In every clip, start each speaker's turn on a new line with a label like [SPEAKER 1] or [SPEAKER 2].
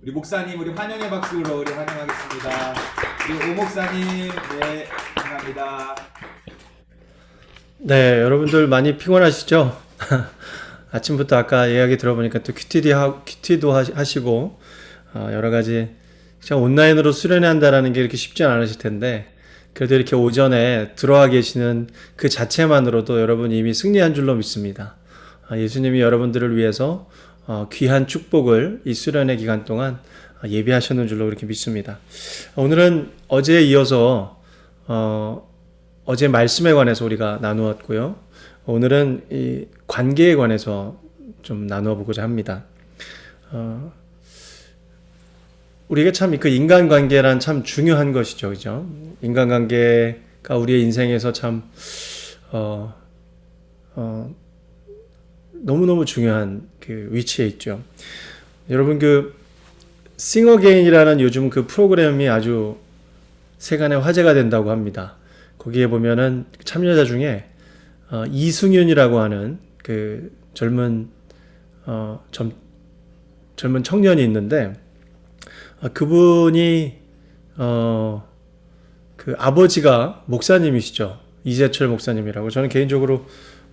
[SPEAKER 1] 우리 목사님 우리 환영의 박수로 우리 환영하겠습니다. 우리 오 목사님 네 감사합니다.
[SPEAKER 2] 네, 여러분들 많이 피곤하시죠? 아침부터 아까 이야기 들어보니까 또 큐티도 하시고 여러 가지 온라인으로 수련회 한다라는 게 이렇게 쉽지 않으실 텐데 그래도 이렇게 오전에 들어와 계시는 그 자체만으로도 여러분 이미 승리한 줄로 믿습니다. 예수님이 여러분들을 위해서 귀한 축복을 이 수련회 기간 동안 예비하셨는 줄로 그렇게 믿습니다. 오늘은 어제에 이어서 어제 말씀에 관해서 우리가 나누었고요. 오늘은 이 관계에 관해서 좀 나누어 보고자 합니다. 우리가 참 그 인간관계란 참 중요한 것이죠, 그죠? 인간관계가 우리의 인생에서 참 너무너무 중요한 그 위치에 있죠. 여러분 그 싱어게인이라는 요즘 그 프로그램이 아주 세간에 화제가 된다고 합니다. 거기에 보면은 참여자 중에 이승윤이라고 하는 그 젊은 청년이 있는데 그분이 그 아버지가 목사님이시죠. 이재철 목사님이라고. 저는 개인적으로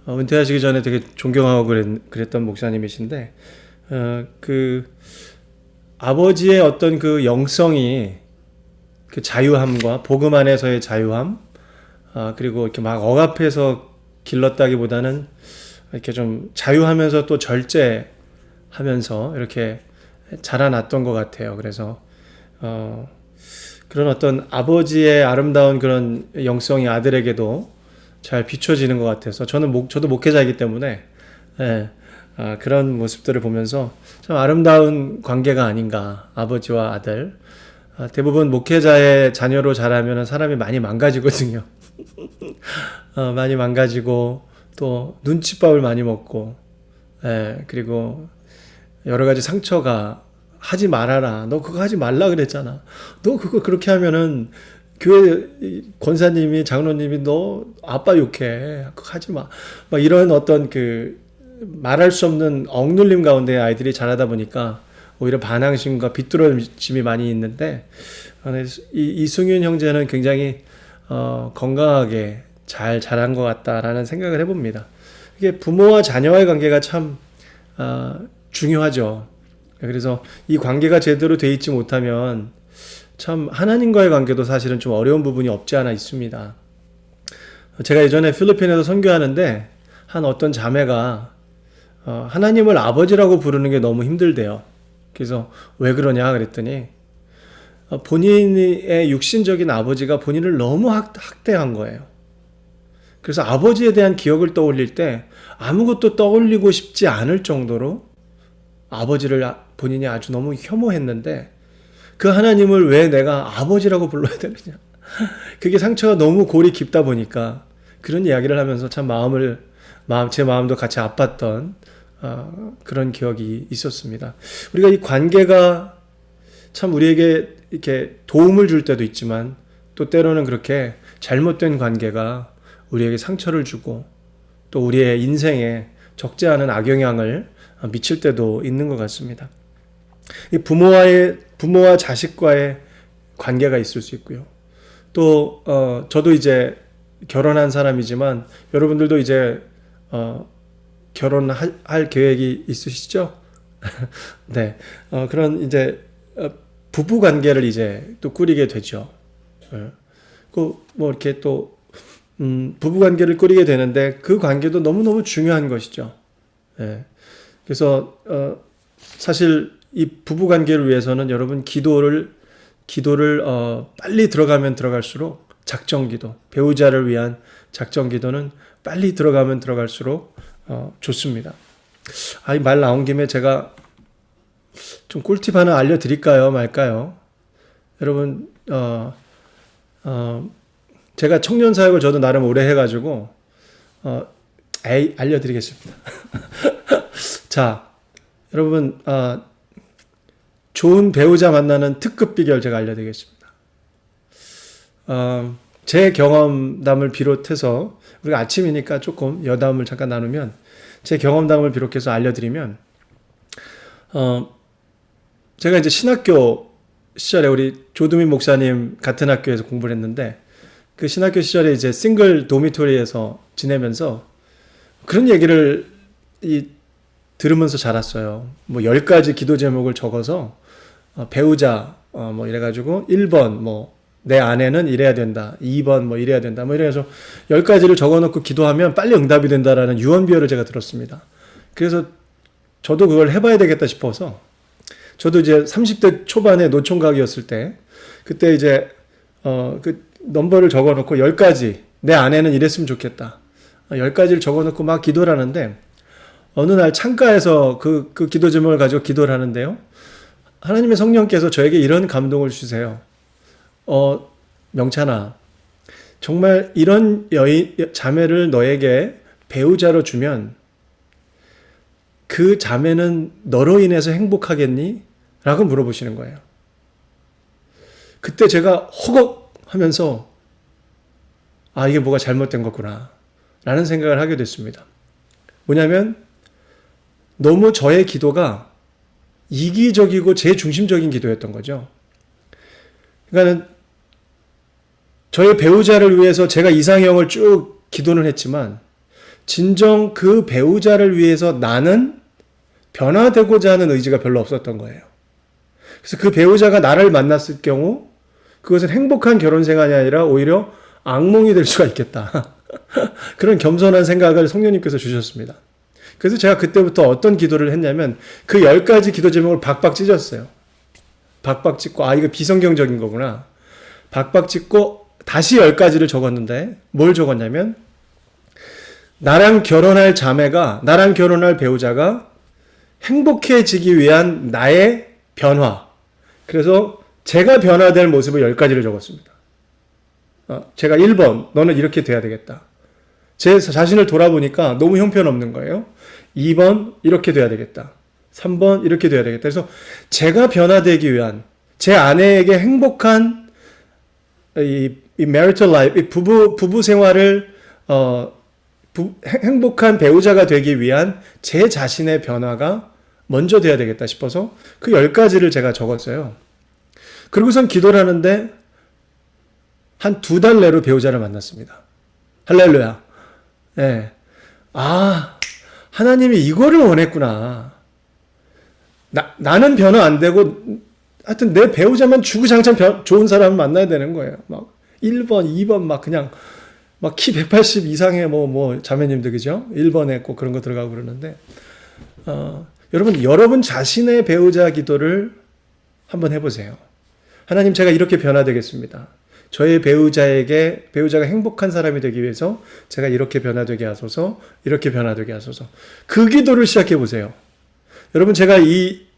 [SPEAKER 2] 은퇴하시기 전에 되게 존경하고 그랬던 목사님이신데 그 아버지의 어떤 그 영성이 그 자유함과 복음 안에서의 자유함 그리고 이렇게 막 억압해서 길렀다기보다는 이렇게 좀 자유하면서 또 절제하면서 이렇게 자라났던 것 같아요. 그래서 그런 어떤 아버지의 아름다운 그런 영성이 아들에게도 잘 비춰지는 것 같아서 저도 목회자이기 때문에 그런 모습들을 보면서 참 아름다운 관계가 아닌가 아버지와 아들. 대부분 목회자의 자녀로 자라면 사람이 많이 망가지거든요. 많이 망가지고 또 눈칫밥을 많이 먹고 그리고 여러 가지 상처가 하지 말아라. 너 그거 하지 말라 그랬잖아. 너 그거 그렇게 하면은 교회 권사님이 장로님이 너 아빠 욕해. 그거 하지 마. 막 이런 어떤 그 말할 수 없는 억눌림 가운데 아이들이 자라다 보니까 오히려 반항심과 비뚤어짐이 많이 있는데 이승윤 형제는 굉장히 건강하게 잘 자란 것 같다라는 생각을 해봅니다. 이게 부모와 자녀와의 관계가 참 중요하죠. 그래서 이 관계가 제대로 돼 있지 못하면 참 하나님과의 관계도 사실은 좀 어려운 부분이 없지 않아 있습니다. 제가 예전에 필리핀에서 선교하는데 한 어떤 자매가 하나님을 아버지라고 부르는 게 너무 힘들대요. 그래서 왜 그러냐 그랬더니 본인의 육신적인 아버지가 본인을 너무 학대한 거예요. 그래서 아버지에 대한 기억을 떠올릴 때 아무것도 떠올리고 싶지 않을 정도로 아버지를 본인이 아주 너무 혐오했는데 그 하나님을 왜 내가 아버지라고 불러야 되느냐. 그게 상처가 너무 골이 깊다 보니까 그런 이야기를 하면서 참 제 마음도 같이 아팠던 그런 기억이 있었습니다. 우리가 이 관계가 참 우리에게 이렇게 도움을 줄 때도 있지만 또 때로는 그렇게 잘못된 관계가 우리에게 상처를 주고 또 우리의 인생에 적지 않은 악영향을 미칠 때도 있는 것 같습니다. 이 부모와 자식과의 관계가 있을 수 있고요. 또 저도 이제 결혼한 사람이지만 여러분들도 이제 결혼할 계획이 있으시죠? 네, 그런 이제 부부 관계를 이제 또 꾸리게 되죠. 뭐 이렇게 또 부부 관계를 꾸리게 되는데 그 관계도 너무너무 중요한 것이죠. 그래서 사실 이 부부 관계를 위해서는 여러분 기도를 빨리 들어가면 들어갈수록 작정기도, 배우자를 위한 작정기도는 빨리 들어가면 들어갈수록 좋습니다. 이 말 나온 김에 제가 좀 꿀팁 하나 알려드릴까요, 말까요? 여러분, 제가 청년 사역을 저도 나름 오래 해가지고 알려드리겠습니다. 자, 여러분, 좋은 배우자 만나는 특급 비결 제가 알려드리겠습니다. 제 경험담을 비롯해서 우리가 아침이니까 조금 여담을 잠깐 나누면 제 경험담을 비롯해서 알려드리면 제가 이제 신학교 시절에 우리 조두민 목사님 같은 학교에서 공부를 했는데 그 신학교 시절에 이제 싱글 도미토리에서 지내면서 그런 얘기를 들으면서 자랐어요. 뭐 10가지 기도 제목을 적어서 배우자 뭐 이래가지고 1번 뭐 내 아내는 이래야 된다. 2번 뭐 이래야 된다. 뭐 이래서 10가지를 적어놓고 기도하면 빨리 응답이 된다라는 유언비어를 제가 들었습니다. 그래서 저도 그걸 해봐야 되겠다 싶어서 저도 이제 30대 초반에 노총각이었을 때 그때 이제 그 넘버를 적어놓고 10가지 내 아내는 이랬으면 좋겠다. 10가지를 적어놓고 막 기도를 하는데 어느 날 창가에서 그 기도 제목을 가지고 기도를 하는데요. 하나님의 성령께서 저에게 이런 감동을 주세요. 명찬아, 정말 이런 자매를 너에게 배우자로 주면 그 자매는 너로 인해서 행복하겠니? 라고 물어보시는 거예요. 그때 제가 허걱 하면서 이게 뭐가 잘못된 거구나 라는 생각을 하게 됐습니다. 뭐냐면 너무 저의 기도가 이기적이고 제 중심적인 기도였던 거죠. 그러니까 저의 배우자를 위해서 제가 이상형을 쭉 기도는 했지만 진정 그 배우자를 위해서 나는 변화되고자 하는 의지가 별로 없었던 거예요. 그래서 그 배우자가 나를 만났을 경우 그것은 행복한 결혼 생활이 아니라 오히려 악몽이 될 수가 있겠다. 그런 겸손한 생각을 성령님께서 주셨습니다. 그래서 제가 그때부터 어떤 기도를 했냐면 그 10가지 기도 제목을 박박 찢었어요. 박박 찢고 이거 비성경적인 거구나. 박박 찢고 다시 10가지를 적었는데 뭘 적었냐면 나랑 결혼할 자매가 나랑 결혼할 배우자가 행복해지기 위한 나의 변화. 그래서 제가 변화될 모습을 10가지를 적었습니다. 제가 1번 너는 이렇게 돼야 되겠다. 제 자신을 돌아보니까 너무 형편없는 거예요. 2번 이렇게 돼야 되겠다. 3번 이렇게 돼야 되겠다. 그래서 제가 변화되기 위한 제 아내에게 행복한 이 marital life, 이 부부 생활을 행복한 배우자가 되기 위한 제 자신의 변화가 먼저 돼야 되겠다 싶어서 그 10가지를 제가 적었어요. 그리고선 기도를 하는데 한 2달 내로 배우자를 만났습니다. 할렐루야. 네. 하나님이 이거를 원했구나. 나는 변화 안 되고 하여튼 내 배우자만 주구장창 좋은 사람을 만나야 되는 거예요. 막 1번, 2번 막 그냥 막 키 180 이상의 뭐 자매님들 그죠? 1번에 꼭 그런 거 들어가고 그러는데 여러분 자신의 배우자 기도를 한번 해보세요. 하나님 제가 이렇게 변화되겠습니다. 저의 배우자가 행복한 사람이 되기 위해서 제가 이렇게 변화되게 하소서, 이렇게 변화되게 하소서. 그 기도를 시작해 보세요. 여러분 제가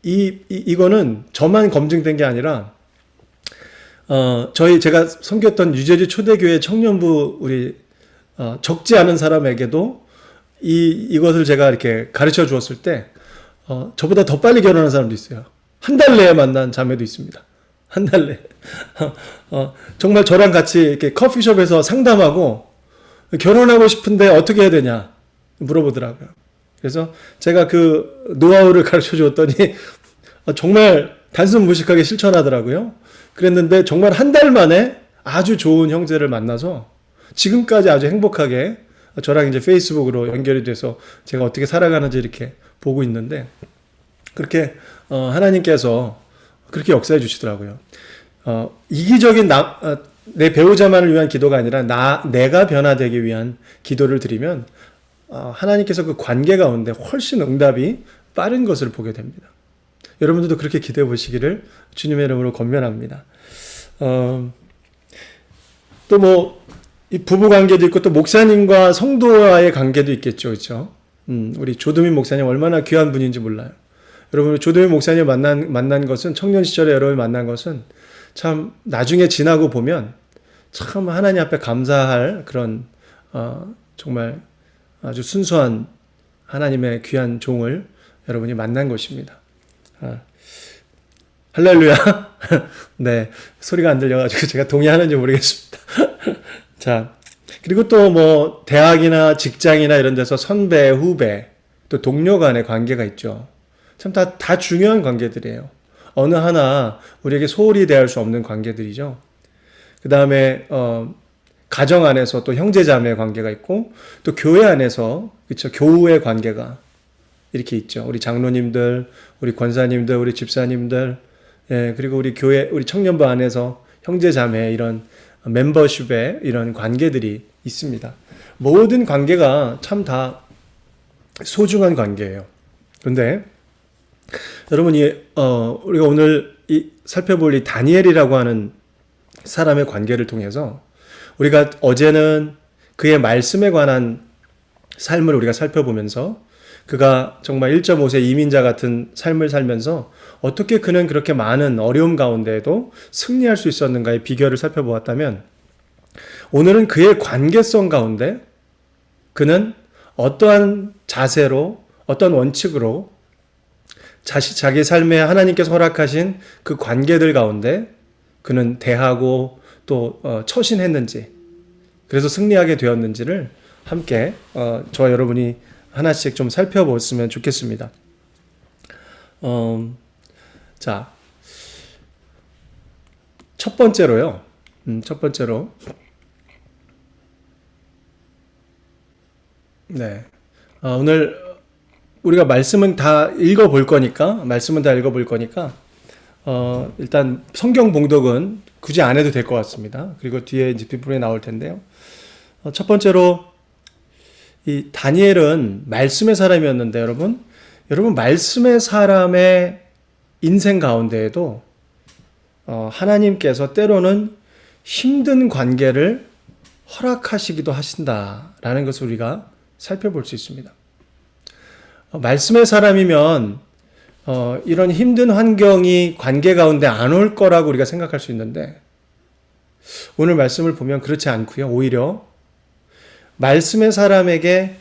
[SPEAKER 2] 이거는 저만 검증된 게 아니라 제가 섬겼던 유재지 초대교회 청년부 우리 적지 않은 사람에게도 이것을 제가 이렇게 가르쳐 주었을 때 저보다 더 빨리 결혼한 사람도 있어요. 한 달 내에 만난 자매도 있습니다. 한 달 내에. 정말 저랑 같이 이렇게 커피숍에서 상담하고 결혼하고 싶은데 어떻게 해야 되냐 물어보더라고요. 그래서 제가 그 노하우를 가르쳐 주었더니 정말 단순무식하게 실천하더라고요. 그랬는데 정말 한 달 만에 아주 좋은 형제를 만나서 지금까지 아주 행복하게 저랑 이제 페이스북으로 연결이 돼서 제가 어떻게 살아가는지 이렇게 보고 있는데 그렇게 하나님께서 그렇게 역사해 주시더라고요. 이기적인 내 배우자만을 위한 기도가 아니라 내가 변화되기 위한 기도를 드리면 하나님께서 그 관계 가운데 훨씬 응답이 빠른 것을 보게 됩니다. 여러분들도 그렇게 기도해 보시기를 주님의 이름으로 권면합니다. 또 뭐 이 부부 관계도 있고 또 목사님과 성도와의 관계도 있겠죠, 그렇죠? 우리 조두민 목사님 얼마나 귀한 분인지 몰라요. 여러분 조두민 목사님 만난 것은 청년 시절에 여러분 만난 것은 참 나중에 지나고 보면 참 하나님 앞에 감사할 그런 정말 아주 순수한 하나님의 귀한 종을 여러분이 만난 것입니다. 할렐루야. 네, 소리가 안 들려가지고 제가 동의하는지 모르겠습니다. 자, 그리고 또 뭐 대학이나 직장이나 이런 데서 선배, 후배, 또 동료 간의 관계가 있죠. 참 다 중요한 관계들이에요. 어느 하나 우리에게 소홀히 대할 수 없는 관계들이죠. 그 다음에 가정 안에서 또 형제자매 관계가 있고 또 교회 안에서 그렇죠 교우의 관계가 이렇게 있죠. 우리 장로님들, 우리 권사님들, 우리 집사님들, 예, 그리고 우리 교회, 우리 청년부 안에서 형제자매 이런 멤버십의 이런 관계들이 있습니다. 모든 관계가 참 다 소중한 관계예요. 그런데 여러분이 우리가 오늘 살펴볼 이 다니엘이라고 하는 사람의 관계를 통해서 우리가 어제는 그의 말씀에 관한 삶을 우리가 살펴보면서 그가 정말 1.5세 이민자 같은 삶을 살면서 어떻게 그는 그렇게 많은 어려움 가운데에도 승리할 수 있었는가의 비결을 살펴보았다면 오늘은 그의 관계성 가운데 그는 어떠한 자세로 어떤 원칙으로 자기 삶에 하나님께서 허락하신 그 관계들 가운데 그는 대하고 또 처신했는지 그래서 승리하게 되었는지를 함께 저와 여러분이 하나씩 좀 살펴보았으면 좋겠습니다. 자, 첫 번째로요. 첫 번째로 네. 오늘 우리가 말씀은 다 읽어볼 거니까 일단 성경 봉독은 굳이 안 해도 될 것 같습니다. 그리고 뒤에 이제 뒷부분에 나올 텐데요. 첫 번째로 이 다니엘은 말씀의 사람이었는데 여러분 말씀의 사람의 인생 가운데에도 하나님께서 때로는 힘든 관계를 허락하시기도 하신다라는 것을 우리가 살펴볼 수 있습니다. 말씀의 사람이면 이런 힘든 환경이 관계 가운데 안 올 거라고 우리가 생각할 수 있는데 오늘 말씀을 보면 그렇지 않고요. 오히려 말씀의 사람에게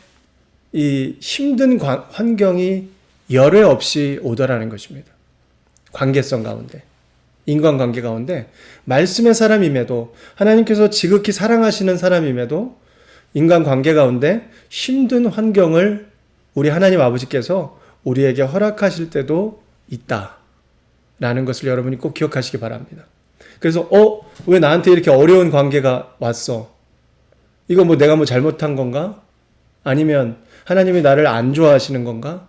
[SPEAKER 2] 이 힘든 환경이 열애 없이 오더라는 것입니다. 관계성 가운데, 인간관계 가운데 말씀의 사람임에도 하나님께서 지극히 사랑하시는 사람임에도 인간관계 가운데 힘든 환경을 우리 하나님 아버지께서 우리에게 허락하실 때도 있다라는 것을 여러분이 꼭 기억하시기 바랍니다. 그래서 왜 나한테 이렇게 어려운 관계가 왔어? 이거 뭐 내가 뭐 잘못한 건가? 아니면 하나님이 나를 안 좋아하시는 건가?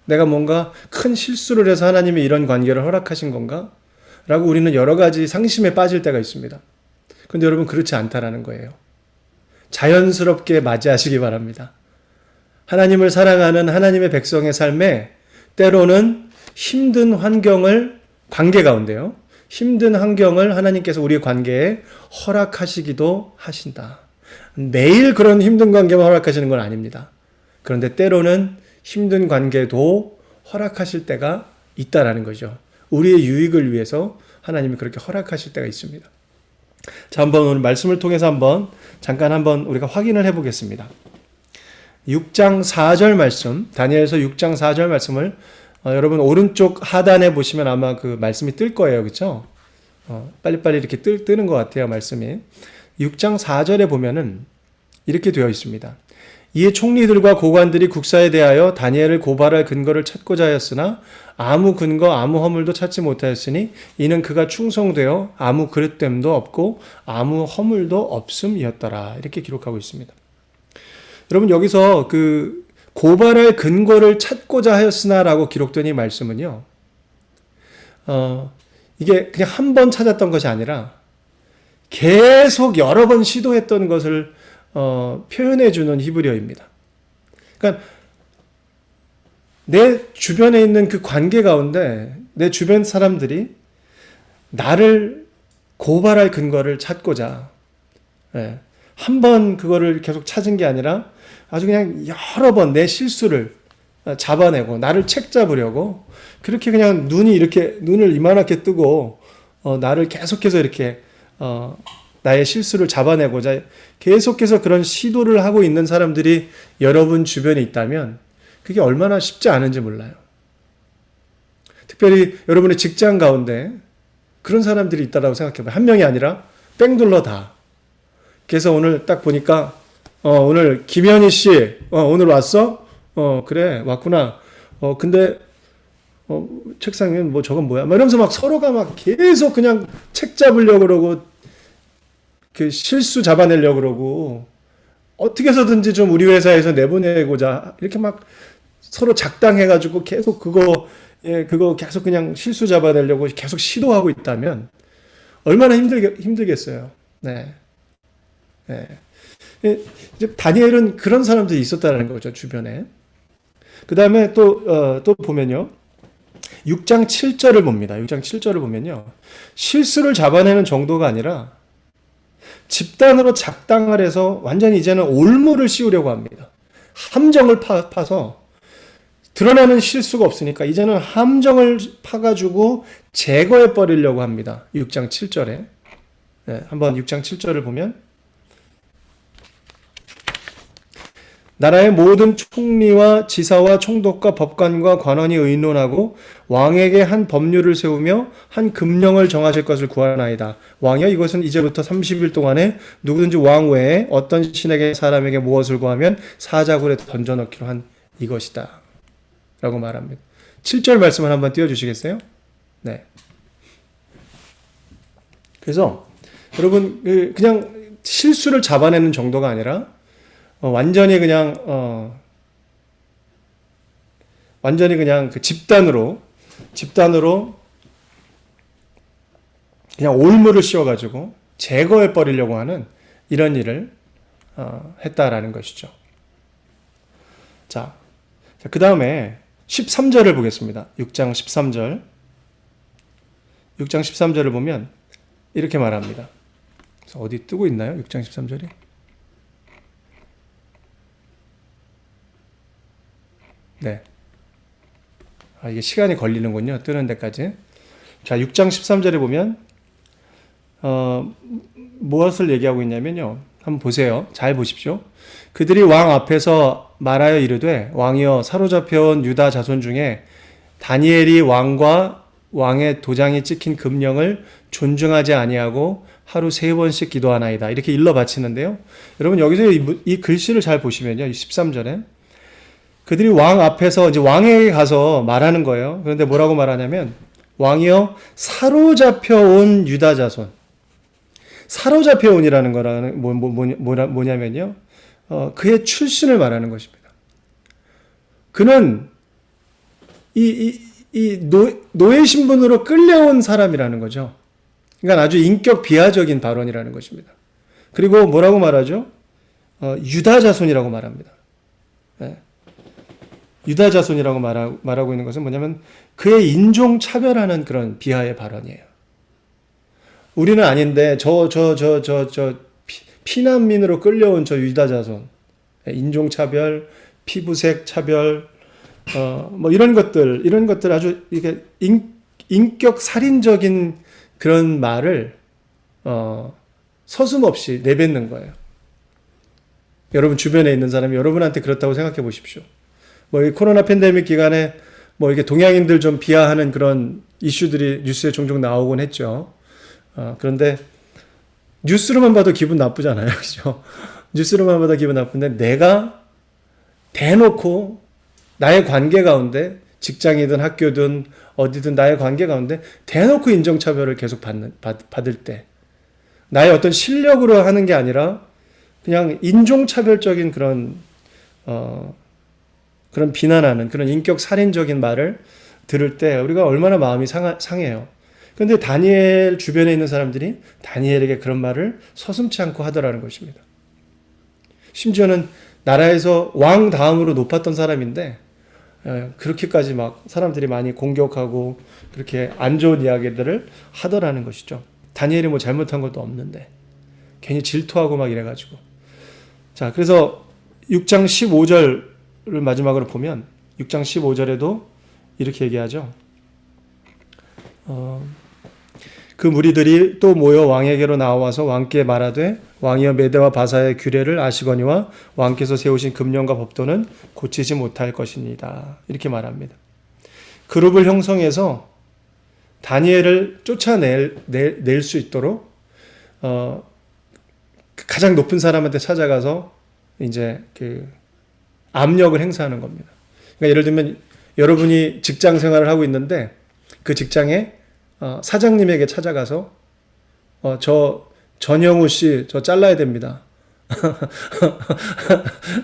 [SPEAKER 2] 내가 뭔가 큰 실수를 해서 하나님이 이런 관계를 허락하신 건가? 라고 우리는 여러 가지 상심에 빠질 때가 있습니다. 그런데 여러분 그렇지 않다라는 거예요. 자연스럽게 맞이하시기 바랍니다. 하나님을 사랑하는 하나님의 백성의 삶에 때로는 힘든 환경을 관계 가운데요. 힘든 환경을 하나님께서 우리의 관계에 허락하시기도 하신다. 매일 그런 힘든 관계만 허락하시는 건 아닙니다. 그런데 때로는 힘든 관계도 허락하실 때가 있다라는 거죠. 우리의 유익을 위해서 하나님이 그렇게 허락하실 때가 있습니다. 자, 한번 오늘 말씀을 통해서 잠깐 우리가 확인을 해보겠습니다. 6장 4절 말씀, 다니엘서 6장 4절 말씀을 여러분 오른쪽 하단에 보시면 아마 그 말씀이 뜰 거예요. 그렇죠? 빨리빨리 이렇게 뜨는 것 같아요. 말씀이. 6장 4절에 보면은 이렇게 되어 있습니다. 이에 총리들과 고관들이 국사에 대하여 다니엘을 고발할 근거를 찾고자 하였으나 아무 근거 아무 허물도 찾지 못하였으니 이는 그가 충성되어 아무 그릇됨도 없고 아무 허물도 없음이었더라. 이렇게 기록하고 있습니다. 여러분 여기서 그 고발할 근거를 찾고자 하였으나라고 기록된 이 말씀은요. 이게 그냥 한 번 찾았던 것이 아니라 계속 여러 번 시도했던 것을 표현해 주는 히브리어입니다. 그러니까 내 주변에 있는 그 관계 가운데 내 주변 사람들이 나를 고발할 근거를 찾고자 한 번 그거를 계속 찾은 게 아니라 아주 그냥 여러 번 내 실수를 잡아내고 나를 책 잡으려고 그렇게 그냥 눈을 이만하게 뜨고 나를 계속해서 이렇게 나의 실수를 잡아내고자 계속해서 그런 시도를 하고 있는 사람들이 여러분 주변에 있다면 그게 얼마나 쉽지 않은지 몰라요. 특별히 여러분의 직장 가운데 그런 사람들이 있다고 생각해봐요. 한 명이 아니라 뺑둘러 다. 그래서 오늘 딱 보니까 오늘 김현희 씨 오늘 왔어? 그래 왔구나. 근데 책상 위에 뭐 저건 뭐야? 막 이러면서 막 서로가 막 계속 그냥 책 잡으려고 그러고 그 실수 잡아내려고 그러고 어떻게 해서든지 좀 우리 회사에서 내보내고자 이렇게 막 서로 작당해가지고 계속 그거 계속 그냥 실수 잡아내려고 계속 시도하고 있다면 얼마나 힘들겠어요. 네. 네. 이제 다니엘은 그런 사람들이 있었다는 거죠, 주변에. 그 다음에 또 보면요. 6장 7절을 봅니다. 6장 7절을 보면요. 실수를 잡아내는 정도가 아니라 집단으로 작당을 해서 완전히 이제는 올무를 씌우려고 합니다. 함정을 파서 드러나는 실수가 없으니까 이제는 함정을 파가지고 제거해 버리려고 합니다. 6장 7절에. 네, 한번 6장 7절을 보면 나라의 모든 총리와 지사와 총독과 법관과 관원이 의논하고 왕에게 한 법률을 세우며 한 금령을 정하실 것을 구하나이다. 왕이여 이것은 이제부터 30일 동안에 누구든지 왕 외에 어떤 신에게 사람에게 무엇을 구하면 사자굴에 던져넣기로 한 이것이다. 라고 말합니다. 7절 말씀을 한번 띄워주시겠어요? 네. 그래서 여러분 그냥 실수를 잡아내는 정도가 아니라 완전히 그냥 그 집단으로 그냥 올무를 씌워가지고 제거해 버리려고 하는 이런 일을 했다라는 것이죠. 자, 그 다음에 13절을 보겠습니다. 6장 13절. 6장 13절을 보면 이렇게 말합니다. 어디 뜨고 있나요? 6장 13절이? 네. 이게 시간이 걸리는군요. 뜨는 데까지. 자, 6장 13절에 보면, 무엇을 얘기하고 있냐면요. 한번 보세요. 잘 보십시오. 그들이 왕 앞에서 말하여 이르되, 왕이여 사로잡혀온 유다 자손 중에 다니엘이 왕과 왕의 도장이 찍힌 금령을 존중하지 아니하고 하루 3번씩 기도하나이다. 이렇게 일러 바치는데요. 여러분, 여기서 이 글씨를 잘 보시면요. 13절에. 그들이 왕 앞에서 이제 왕에게 가서 말하는 거예요. 그런데 뭐라고 말하냐면 왕이여 사로잡혀 온 유다 자손. 사로잡혀 온이라는 거라는 뭐냐면요. 그의 출신을 말하는 것입니다. 그는 노예 신분으로 끌려온 사람이라는 거죠. 그러니까 아주 인격 비하적인 발언이라는 것입니다. 그리고 뭐라고 말하죠? 유다 자손이라고 말합니다. 네. 유다 자손이라고 말하고 있는 것은 뭐냐면 그의 인종 차별하는 그런 비하의 발언이에요. 우리는 아닌데 피난민으로 끌려온 저 유다 자손, 인종 차별, 피부색 차별, 뭐 이런 것들 아주 이게 인격 살인적인 그런 말을 서슴없이 내뱉는 거예요. 여러분 주변에 있는 사람이 여러분한테 그렇다고 생각해 보십시오. 뭐 이 코로나 팬데믹 기간에 뭐 이게 동양인들 좀 비하하는 그런 이슈들이 뉴스에 종종 나오곤 했죠. 그런데 뉴스로만 봐도 기분 나쁘잖아요, 그죠? 뉴스로만 봐도 기분 나쁜데 내가 대놓고 나의 관계 가운데 직장이든 학교든 어디든 나의 관계 가운데 대놓고 인종차별을 계속 받을 때 나의 어떤 실력으로 하는 게 아니라 그냥 인종차별적인 그런 비난하는 그런 인격 살인적인 말을 들을 때 우리가 얼마나 마음이 상해요. 그런데 다니엘 주변에 있는 사람들이 다니엘에게 그런 말을 서슴지 않고 하더라는 것입니다. 심지어는 나라에서 왕 다음으로 높았던 사람인데 그렇게까지 막 사람들이 많이 공격하고 그렇게 안 좋은 이야기들을 하더라는 것이죠. 다니엘이 뭐 잘못한 것도 없는데 괜히 질투하고 막 이래가지고. 자, 그래서 6장 15절을 마지막으로 보면 6장 15절에도 이렇게 얘기하죠. 그 무리들이 또 모여 왕에게로 나와서 왕께 말하되 왕이여 메대와 바사의 규례를 아시거니와 왕께서 세우신 금령과 법도는 고치지 못할 것입니다. 이렇게 말합니다. 그룹을 형성해서 다니엘을 쫓아낼 수 있도록 가장 높은 사람한테 찾아가서 이제 그 압력을 행사하는 겁니다. 그러니까 예를 들면 여러분이 직장 생활을 하고 있는데 그 직장에 사장님에게 찾아가서 저 전영우 씨 저 잘라야 됩니다.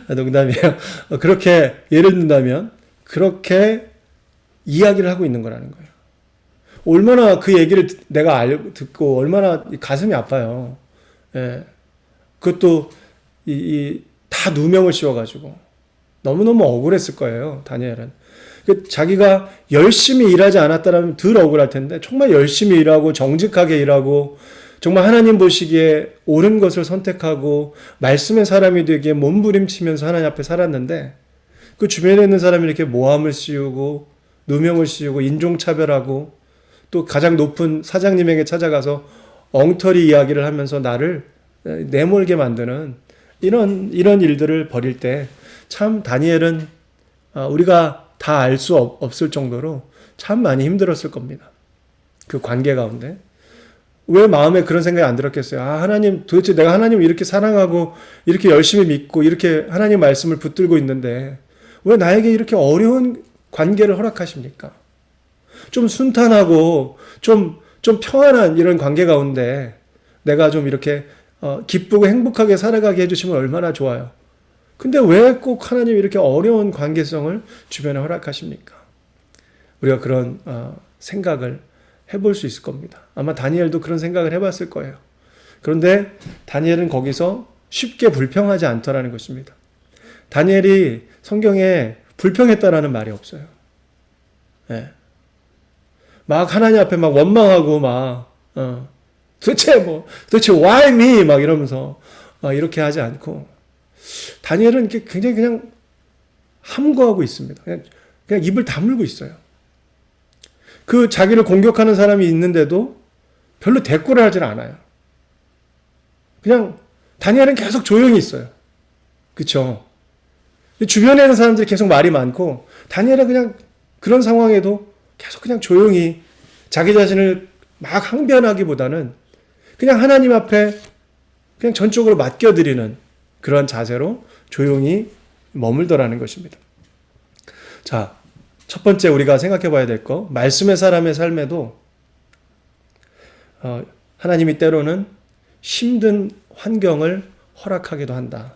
[SPEAKER 2] 농담이에요. 그렇게 예를 든다면 그렇게 이야기를 하고 있는 거라는 거예요. 얼마나 그 얘기를 내가 듣고 얼마나 가슴이 아파요. 예. 그것도 다 누명을 씌워가지고 너무너무 억울했을 거예요. 다니엘은. 자기가 열심히 일하지 않았다면 덜 억울할 텐데 정말 열심히 일하고 정직하게 일하고 정말 하나님 보시기에 옳은 것을 선택하고 말씀의 사람이 되기에 몸부림치면서 하나님 앞에 살았는데 그 주변에 있는 사람이 이렇게 모함을 씌우고 누명을 씌우고 인종차별하고 또 가장 높은 사장님에게 찾아가서 엉터리 이야기를 하면서 나를 내몰게 만드는 이런 일들을 벌일 때 참 다니엘은 우리가 다 알 수 없을 정도로 참 많이 힘들었을 겁니다. 그 관계 가운데. 왜 마음에 그런 생각이 안 들었겠어요? 하나님, 도대체 내가 하나님을 이렇게 사랑하고 이렇게 열심히 믿고 이렇게 하나님 말씀을 붙들고 있는데 왜 나에게 이렇게 어려운 관계를 허락하십니까? 좀 순탄하고 좀 평안한 이런 관계 가운데 내가 좀 이렇게 기쁘고 행복하게 살아가게 해주시면 얼마나 좋아요. 근데 왜 꼭 하나님이 이렇게 어려운 관계성을 주변에 허락하십니까? 우리가 그런 생각을 해볼 수 있을 겁니다. 아마 다니엘도 그런 생각을 해봤을 거예요. 그런데 다니엘은 거기서 쉽게 불평하지 않더라는 것입니다. 다니엘이 성경에 불평했다라는 말이 없어요. 네. 막 하나님 앞에 막 원망하고 도대체 why me 막 이러면서 이렇게 하지 않고 다니엘은 이렇게 굉장히 그냥 함구하고 있습니다. 그냥 입을 다물고 있어요. 그 자기를 공격하는 사람이 있는데도 별로 대꾸를 하질 않아요. 그냥 다니엘은 계속 조용히 있어요. 그렇죠? 주변에 있는 사람들이 계속 말이 많고 다니엘은 그냥 그런 상황에도 계속 그냥 조용히 자기 자신을 막 항변하기보다는 그냥 하나님 앞에 그냥 전적으로 맡겨드리는 그러한 자세로 조용히 머물더라는 것입니다. 자, 첫 번째 우리가 생각해 봐야 될 거, 말씀의 사람의 삶에도 하나님이 때로는 힘든 환경을 허락하기도 한다.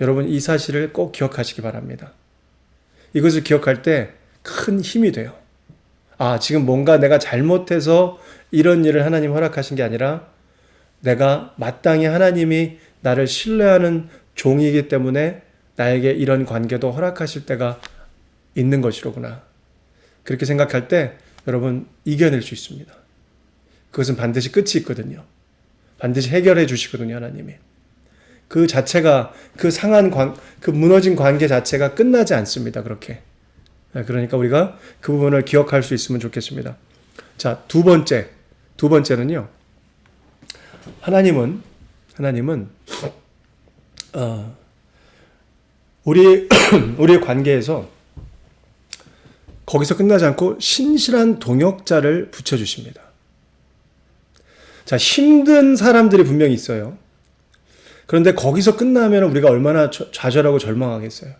[SPEAKER 2] 여러분 이 사실을 꼭 기억하시기 바랍니다. 이것을 기억할 때 큰 힘이 돼요. 지금 뭔가 내가 잘못해서 이런 일을 하나님 허락하신 게 아니라 내가 마땅히 하나님이 나를 신뢰하는 종이기 때문에 나에게 이런 관계도 허락하실 때가 있는 것이로구나. 그렇게 생각할 때 여러분 이겨낼 수 있습니다. 그것은 반드시 끝이 있거든요. 반드시 해결해 주시거든요, 하나님이. 그 자체가 그 그 무너진 관계 자체가 끝나지 않습니다. 그렇게. 그러니까 우리가 그 부분을 기억할 수 있으면 좋겠습니다. 자, 두 번째는요. 하나님은 우리의 관계에서 거기서 끝나지 않고 신실한 동역자를 붙여주십니다. 자, 힘든 사람들이 분명히 있어요. 그런데 거기서 끝나면 우리가 얼마나 좌절하고 절망하겠어요.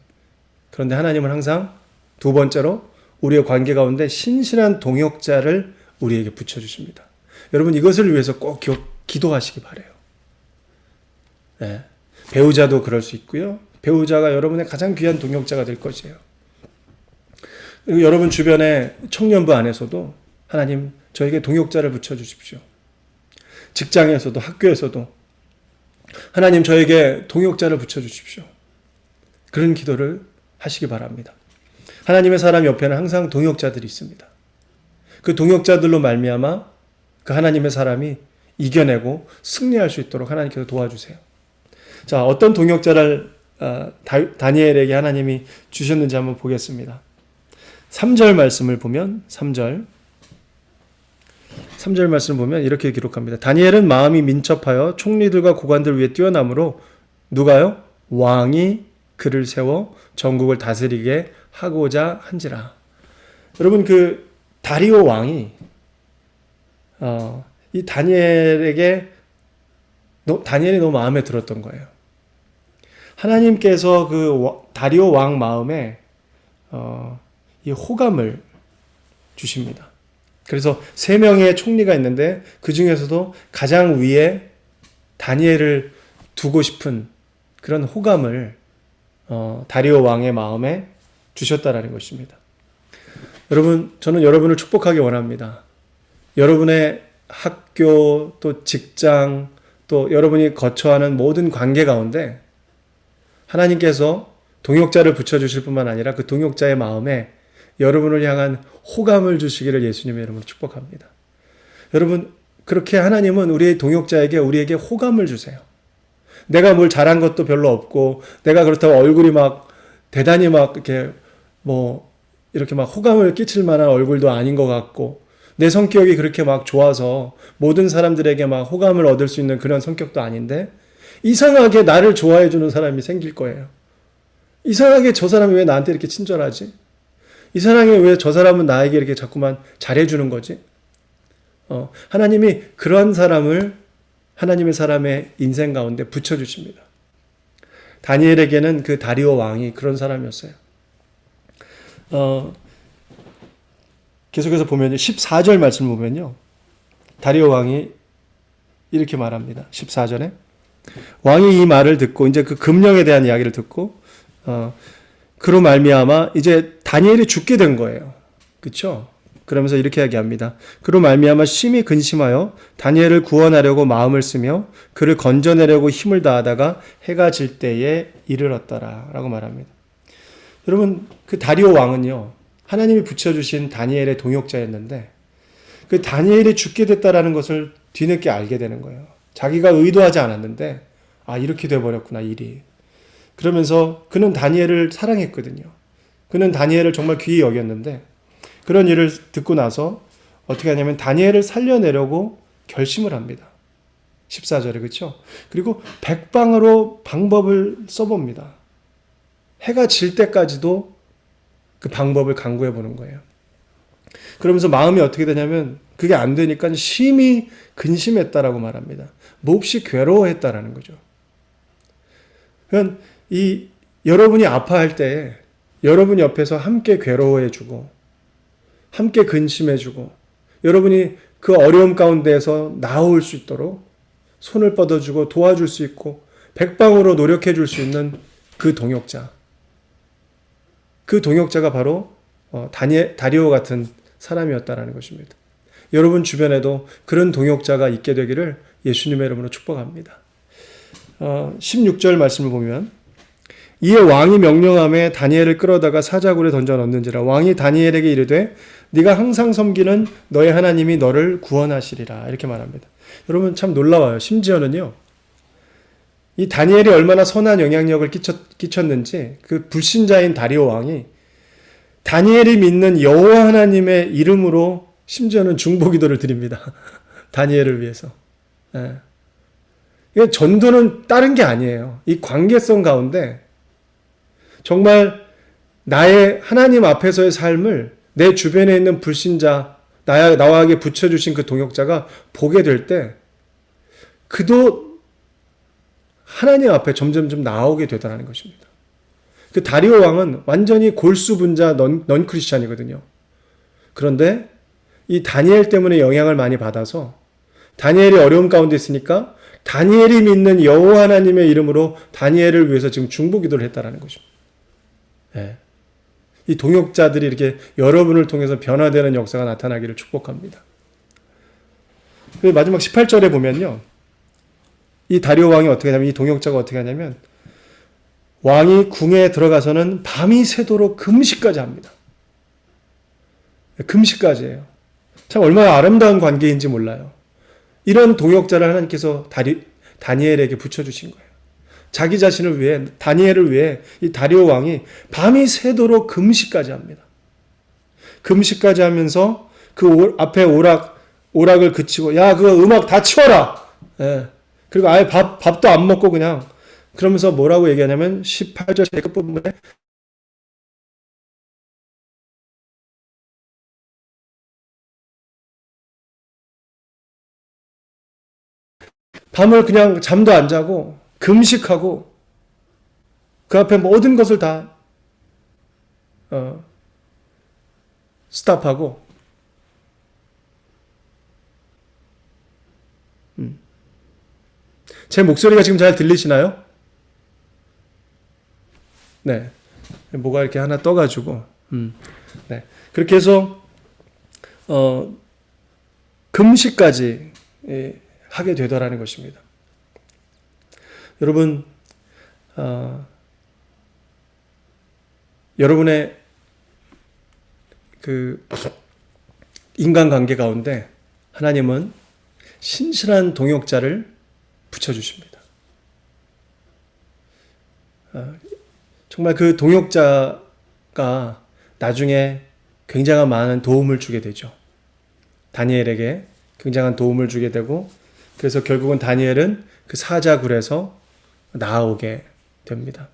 [SPEAKER 2] 그런데 하나님은 항상 두 번째로 우리의 관계 가운데 신실한 동역자를 우리에게 붙여주십니다. 여러분 이것을 위해서 꼭 기도하시기 바라요. 네. 배우자도 그럴 수 있고요. 배우자가 여러분의 가장 귀한 동역자가 될 것이에요. 그리고 여러분 주변의 청년부 안에서도 하나님 저에게 동역자를 붙여주십시오. 직장에서도 학교에서도 하나님 저에게 동역자를 붙여주십시오. 그런 기도를 하시기 바랍니다. 하나님의 사람 옆에는 항상 동역자들이 있습니다. 그 동역자들로 말미암아 그 하나님의 사람이 이겨내고 승리할 수 있도록 하나님께서 도와주세요. 자, 어떤 동역자를 다니엘에게 하나님이 주셨는지 한번 보겠습니다. 3절 말씀을 보면 3절 말씀을 보면 이렇게 기록합니다. 다니엘은 마음이 민첩하여 총리들과 고관들 위에 뛰어나므로 누가요? 왕이 그를 세워 전국을 다스리게 하고자 한지라. 여러분 그 다리오 왕이 이 다니엘이 너무 마음에 들었던 거예요. 하나님께서 그 다리오 왕 마음에 이 호감을 주십니다. 그래서 3명의 총리가 있는데 그 중에서도 가장 위에 다니엘을 두고 싶은 그런 호감을 다리오 왕의 마음에 주셨다라는 것입니다. 여러분, 저는 여러분을 축복하기 원합니다. 여러분의 학교, 또 직장, 또 여러분이 거처하는 모든 관계 가운데 하나님께서 동역자를 붙여주실 뿐만 아니라 그 동역자의 마음에 여러분을 향한 호감을 주시기를 예수님의 이름으로 축복합니다. 여러분, 그렇게 하나님은 우리의 동역자에게 우리에게 호감을 주세요. 내가 뭘 잘한 것도 별로 없고 내가 그렇다고 얼굴이 막 대단히 막 이렇게 막 호감을 끼칠 만한 얼굴도 아닌 것 같고 내 성격이 그렇게 막 좋아서 모든 사람들에게 막 호감을 얻을 수 있는 그런 성격도 아닌데 이상하게 나를 좋아해 주는 사람이 생길 거예요. 이상하게 저 사람이 왜 나한테 이렇게 친절하지? 이상하게 왜 저 사람은 나에게 이렇게 자꾸만 잘해주는 거지? 하나님이 그런 사람을 하나님의 사람의 인생 가운데 붙여주십니다. 다니엘에게는 그 다리오 왕이 그런 사람이었어요. 계속해서 보면 14절 말씀을 보면요. 다리오 왕이 이렇게 말합니다. 14절에 왕이 이 말을 듣고 이제 그 금령에 대한 이야기를 듣고 그로 말미암아 이제 다니엘이 죽게 된 거예요. 그렇죠? 그러면서 이렇게 이야기합니다. 그로 말미암아 심히 근심하여 다니엘을 구원하려고 마음을 쓰며 그를 건져내려고 힘을 다하다가 해가 질 때에 이르렀더라 라고 말합니다. 여러분, 그 다리오 왕은요, 하나님이 붙여주신 다니엘의 동역자였는데 그 다니엘이 죽게 됐다라는 것을 뒤늦게 알게 되는 거예요. 자기가 의도하지 않았는데 이렇게 돼버렸구나 일이. 그러면서 그는 다니엘을 사랑했거든요. 그는 다니엘을 정말 귀히 여겼는데 그런 일을 듣고 나서 어떻게 하냐면 다니엘을 살려내려고 결심을 합니다. 14절에 그렇죠? 그리고 백방으로 방법을 써봅니다. 해가 질 때까지도 그 방법을 강구해 보는 거예요. 그러면서 마음이 어떻게 되냐면 그게 안 되니까 심히 근심했다라고 말합니다. 몹시 괴로워했다라는 거죠. 그러니까 여러분이 아파할 때 여러분 옆에서 함께 괴로워해주고 함께 근심해주고 여러분이 그 어려움 가운데에서 나올 수 있도록 손을 뻗어주고 도와줄 수 있고 백방으로 노력해줄 수 있는 그 동역자. 그 동역자가 바로 다리오 같은 사람이었다라는 것입니다. 여러분 주변에도 그런 동역자가 있게 되기를 예수님의 이름으로 축복합니다. 16절 말씀을 보면 이에 왕이 명령함에 다니엘을 끌어다가 사자굴에 던져 넣는지라 왕이 다니엘에게 이르되 네가 항상 섬기는 너의 하나님이 너를 구원하시리라 이렇게 말합니다. 여러분 참 놀라워요. 심지어는요. 이 다니엘이 얼마나 선한 영향력을 끼쳤는지 그 불신자인 다리오 왕이 다니엘이 믿는 여호와 하나님의 이름으로 심지어는 중보기도를 드립니다. 다니엘을 위해서. 예. 전도는 다른 게 아니에요. 이 관계성 가운데 정말 나의 하나님 앞에서의 삶을 내 주변에 있는 불신자, 나와에게 붙여주신 그 동역자가 보게 될 때 그도 하나님 앞에 점점 좀 나오게 되더라는 것입니다. 그 다리오 왕은 완전히 골수분자 넌 크리스찬이거든요. 그런데 이 다니엘 때문에 영향을 많이 받아서 다니엘이 어려움 가운데 있으니까 다니엘이 믿는 여호와 하나님의 이름으로 다니엘을 위해서 지금 중보기도를 했다라는 것입니다. 네. 이 동역자들이 이렇게 여러분을 통해서 변화되는 역사가 나타나기를 축복합니다. 마지막 18절에 보면요. 이 다리오 왕이 어떻게 하냐면 이 동역자가 어떻게 하냐면 왕이 궁에 들어가서는 밤이 새도록 금식까지 합니다. 금식까지 해요. 참 얼마나 아름다운 관계인지 몰라요. 이런 동역자를 하나님께서 다니엘에게 붙여주신 거예요. 자기 자신을 위해 다니엘을 위해 이 다리오 왕이 밤이 새도록 금식까지 합니다. 금식까지 하면서 그 앞에 오락을 그치고 야 그거 음악 다 치워라. 예. 그리고 아예 밥도 안 먹고 그냥 그러면서 뭐라고 얘기하냐면 18절 제 끝부분에 밤을 그냥 잠도 안 자고 금식하고 그 앞에 모든 것을 다 스탑하고 제 목소리가 지금 잘 들리시나요? 네. 뭐가 이렇게 하나 떠가지고 네. 그렇게 해서 금식까지 하게 되더라는 것입니다. 여러분, 여러분의 그 인간관계 가운데 하나님은 신실한 동역자를 붙여주십니다. 정말 그 동역자가 나중에 굉장한 많은 도움을 주게 되죠. 다니엘에게 굉장한 도움을 주게 되고, 그래서 결국은 다니엘은 그 사자굴에서 나오게 됩니다.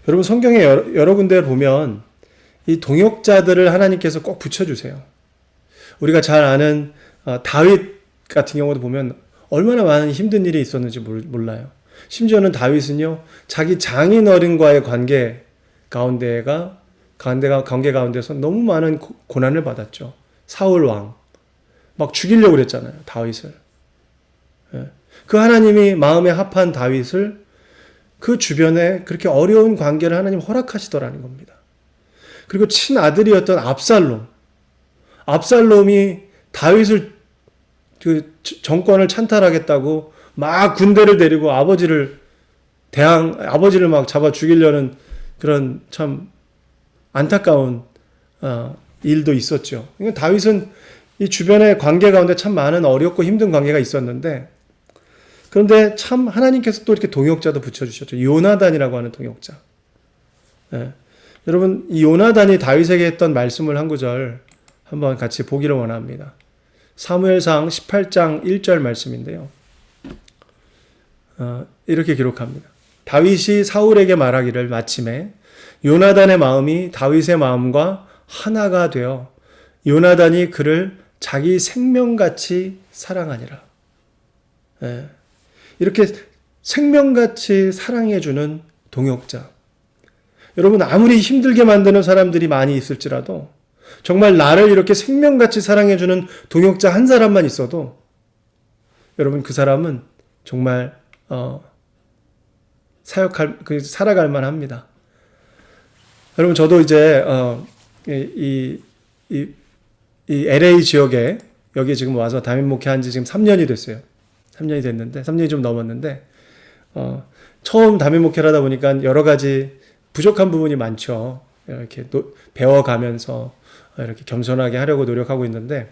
[SPEAKER 2] 여러분, 성경에 여러 군데 보면 이 동역자들을 하나님께서 꼭 붙여주세요. 우리가 잘 아는 다윗 같은 경우도 보면 얼마나 많은 힘든 일이 있었는지 몰라요. 심지어는 다윗은요, 자기 장인 어른과의 관계 가운데서 너무 많은 고난을 받았죠. 사울 왕 막 죽이려고 그랬잖아요, 다윗을. 그 하나님이 마음에 합한 다윗을 그 주변에 그렇게 어려운 관계를 하나님 허락하시더라는 겁니다. 그리고 친아들이었던 압살롬이 다윗을 그 정권을 찬탈하겠다고 막 군대를 데리고 아버지를 막 잡아 죽이려는 그런 참 안타까운 일도 있었죠. 그러니까 다윗은 이 주변의 관계 가운데 참 많은 어렵고 힘든 관계가 있었는데, 그런데 참 하나님께서 또 이렇게 동역자도 붙여주셨죠. 요나단이라고 하는 동역자. 네. 여러분, 이 요나단이 다윗에게 했던 말씀을 한 구절 한번 같이 보기를 원합니다. 사무엘상 18장 1절 말씀인데요. 이렇게 기록합니다. 다윗이 사울에게 말하기를 마침에 요나단의 마음이 다윗의 마음과 하나가 되어 요나단이 그를 자기 생명같이 사랑하니라. 예. 이렇게 생명같이 사랑해주는 동역자. 여러분, 아무리 힘들게 만드는 사람들이 많이 있을지라도 정말 나를 이렇게 생명같이 사랑해주는 동역자 한 사람만 있어도 여러분, 그 사람은 정말 살아갈 만합니다. 여러분, 저도 이제 이 LA 지역에 여기 지금 와서 담임 목회한 지 지금 3년이 됐어요. 3년이 됐는데 3년이 좀 넘었는데 처음 담임 목회를 하다 보니까 여러 가지 부족한 부분이 많죠. 이렇게 배워가면서 이렇게 겸손하게 하려고 노력하고 있는데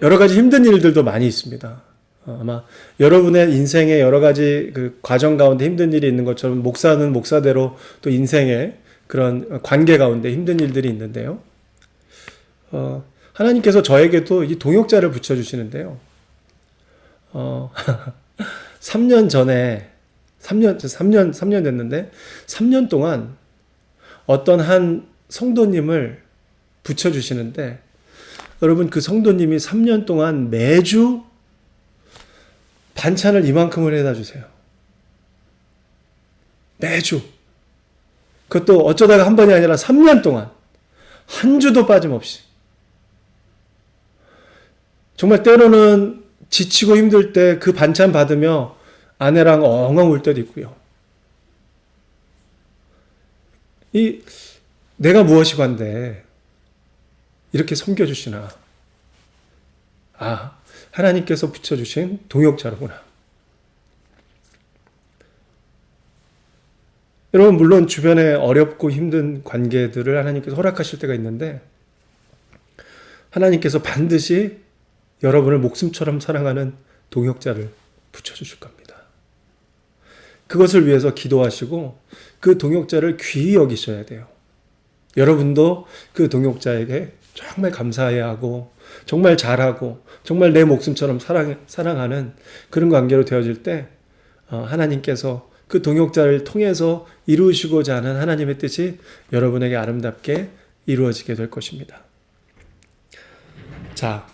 [SPEAKER 2] 여러 가지 힘든 일들도 많이 있습니다. 아마 여러분의 인생에 여러 가지 그 과정 가운데 힘든 일이 있는 것처럼 목사는 목사대로 또 인생의 그런 관계 가운데 힘든 일들이 있는데요. 하나님께서 저에게도 이 동역자를 붙여주시는데요. 3년 전에 3년 됐는데 3년 동안 어떤 한 성도님을 붙여주시는데, 여러분, 그 성도님이 3년 동안 매주 반찬을 이만큼을 해다 주세요. 매주. 그것도 어쩌다가 한 번이 아니라 3년 동안 한 주도 빠짐없이. 정말 때로는 지치고 힘들 때 그 반찬 받으며 아내랑 엉엉 울 때도 있고요. 내가 무엇이 관데 이렇게 섬겨주시나. 하나님께서 붙여주신 동역자로구나. 여러분, 물론 주변에 어렵고 힘든 관계들을 하나님께서 허락하실 때가 있는데, 하나님께서 반드시 여러분을 목숨처럼 사랑하는 동역자를 붙여주실 겁니다. 그것을 위해서 기도하시고 그 동역자를 귀히 여기셔야 돼요. 여러분도 그 동역자에게 정말 감사해야 하고, 정말 잘하고, 정말 내 목숨처럼 사랑하는 그런 관계로 되어질 때 하나님께서 그 동역자를 통해서 이루시고자 하는 하나님의 뜻이 여러분에게 아름답게 이루어지게 될 것입니다. 자,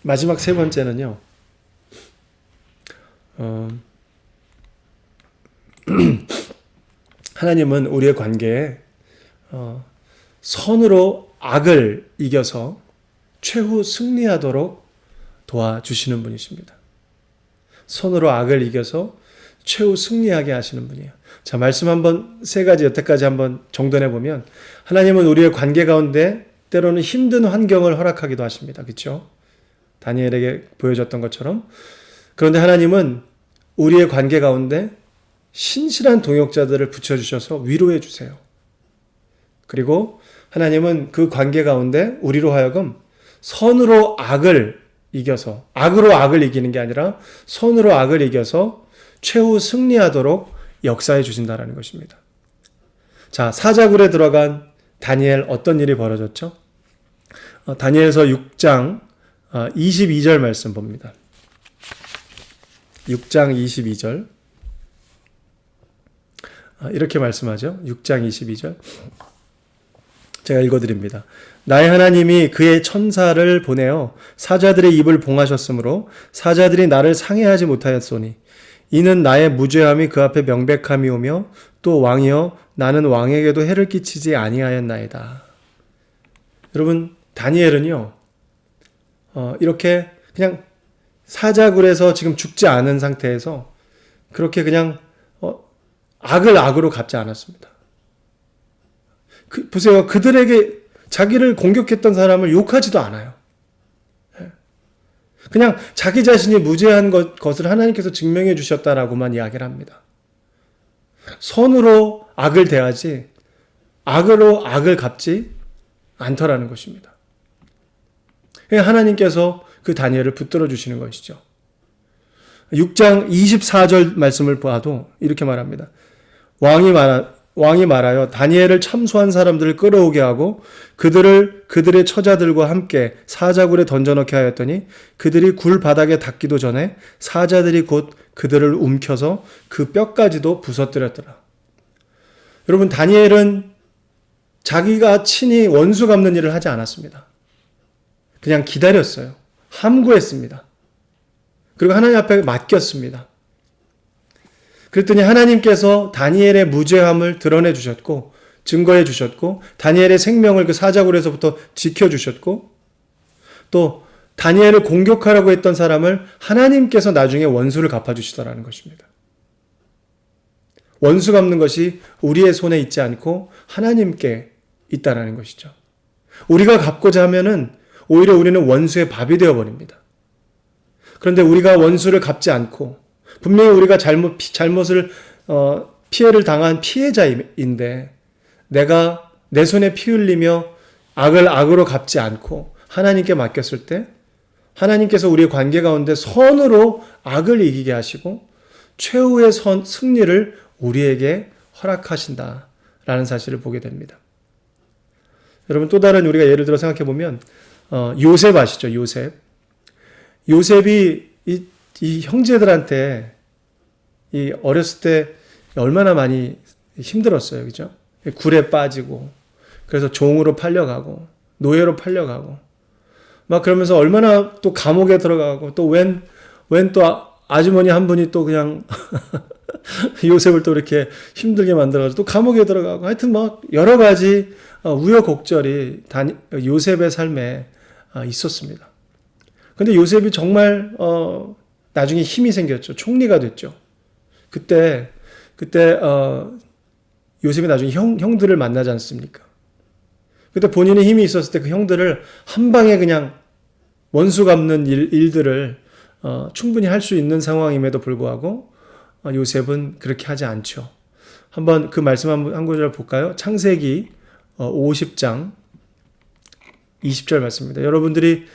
[SPEAKER 2] 마지막 세 번째는요. 하나님은 우리의 관계에 선으로 악을 이겨서 최후 승리하도록 도와주시는 분이십니다. 선으로 악을 이겨서 최후 승리하게 하시는 분이에요. 자, 말씀 한번 세 가지 여태까지 한번 정돈해 보면 하나님은 우리의 관계 가운데 때로는 힘든 환경을 허락하기도 하십니다. 그렇죠? 다니엘에게 보여줬던 것처럼. 그런데 하나님은 우리의 관계 가운데 신실한 동역자들을 붙여주셔서 위로해 주세요. 그리고 하나님은 그 관계 가운데 우리로 하여금 선으로 악을 이겨서, 악으로 악을 이기는 게 아니라 선으로 악을 이겨서 최후 승리하도록 역사해 주신다는 것입니다. 자, 사자굴에 들어간 다니엘 어떤 일이 벌어졌죠? 다니엘서 6장 22절 말씀 봅니다. 6장 22절 이렇게 말씀하죠. 6장 22절 제가 읽어드립니다. 나의 하나님이 그의 천사를 보내어 사자들의 입을 봉하셨으므로 사자들이 나를 상해하지 못하였소니 이는 나의 무죄함이 그 앞에 명백함이 오며 또 왕이여 나는 왕에게도 해를 끼치지 아니하였나이다. 여러분 다니엘은요 이렇게 그냥 사자굴에서 지금 죽지 않은 상태에서 그렇게 그냥 악을 악으로 갚지 않았습니다. 보세요. 그들에게 자기를 공격했던 사람을 욕하지도 않아요. 그냥 자기 자신이 무죄한 것을 하나님께서 증명해 주셨다라고만 이야기를 합니다. 선으로 악을 대하지 악으로 악을 갚지 않더라는 것입니다. 하나님께서 그 다니엘을 붙들어 주시는 것이죠. 6장 24절 말씀을 봐도 이렇게 말합니다. 왕이 말하여 다니엘을 참소한 사람들을 끌어오게 하고 그들의 처자들과 함께 사자굴에 던져넣게 하였더니 그들이 굴 바닥에 닿기도 전에 사자들이 곧 그들을 움켜서 그 뼈까지도 부서뜨렸더라. 여러분 다니엘은 자기가 친히 원수 갚는 일을 하지 않았습니다. 그냥 기다렸어요. 함구했습니다. 그리고 하나님 앞에 맡겼습니다. 그랬더니 하나님께서 다니엘의 무죄함을 드러내 주셨고 증거해 주셨고 다니엘의 생명을 그 사자굴에서부터 지켜주셨고 또 다니엘을 공격하라고 했던 사람을 하나님께서 나중에 원수를 갚아주시더라는 것입니다. 원수 갚는 것이 우리의 손에 있지 않고 하나님께 있다라는 것이죠. 우리가 갚고자 하면은 오히려 우리는 원수의 밥이 되어버립니다. 그런데 우리가 원수를 갚지 않고 분명히 우리가 잘못을 피해를 당한 피해자인데 내가 내 손에 피 흘리며 악을 악으로 갚지 않고 하나님께 맡겼을 때 하나님께서 우리의 관계 가운데 선으로 악을 이기게 하시고 최후의 승리를 우리에게 허락하신다라는 사실을 보게 됩니다. 여러분 또 다른 우리가 예를 들어 생각해 보면 요셉 아시죠? 요셉이 이 형제들한테 이 어렸을 때 얼마나 많이 힘들었어요. 그죠? 굴에 빠지고 그래서 종으로 팔려가고 노예로 팔려가고 막 그러면서 얼마나 또 감옥에 들어가고 또 웬 또 아주머니 한 분이 또 그냥 요셉을 또 이렇게 힘들게 만들어가지고 또 감옥에 들어가고 하여튼 막 여러 가지 우여곡절이 요셉의 삶에 있었습니다. 근데 요셉이 정말 나중에 힘이 생겼죠. 총리가 됐죠. 그때 요셉이 나중에 형들을 만나지 않습니까? 그때 본인의 힘이 있었을 때 그 형들을 한 방에 그냥 원수 갚는 일들을 충분히 할 수 있는 상황임에도 불구하고 요셉은 그렇게 하지 않죠. 한번 그 말씀 한 구절 볼까요? 창세기 50장 20절 말씀입니다. 여러분들이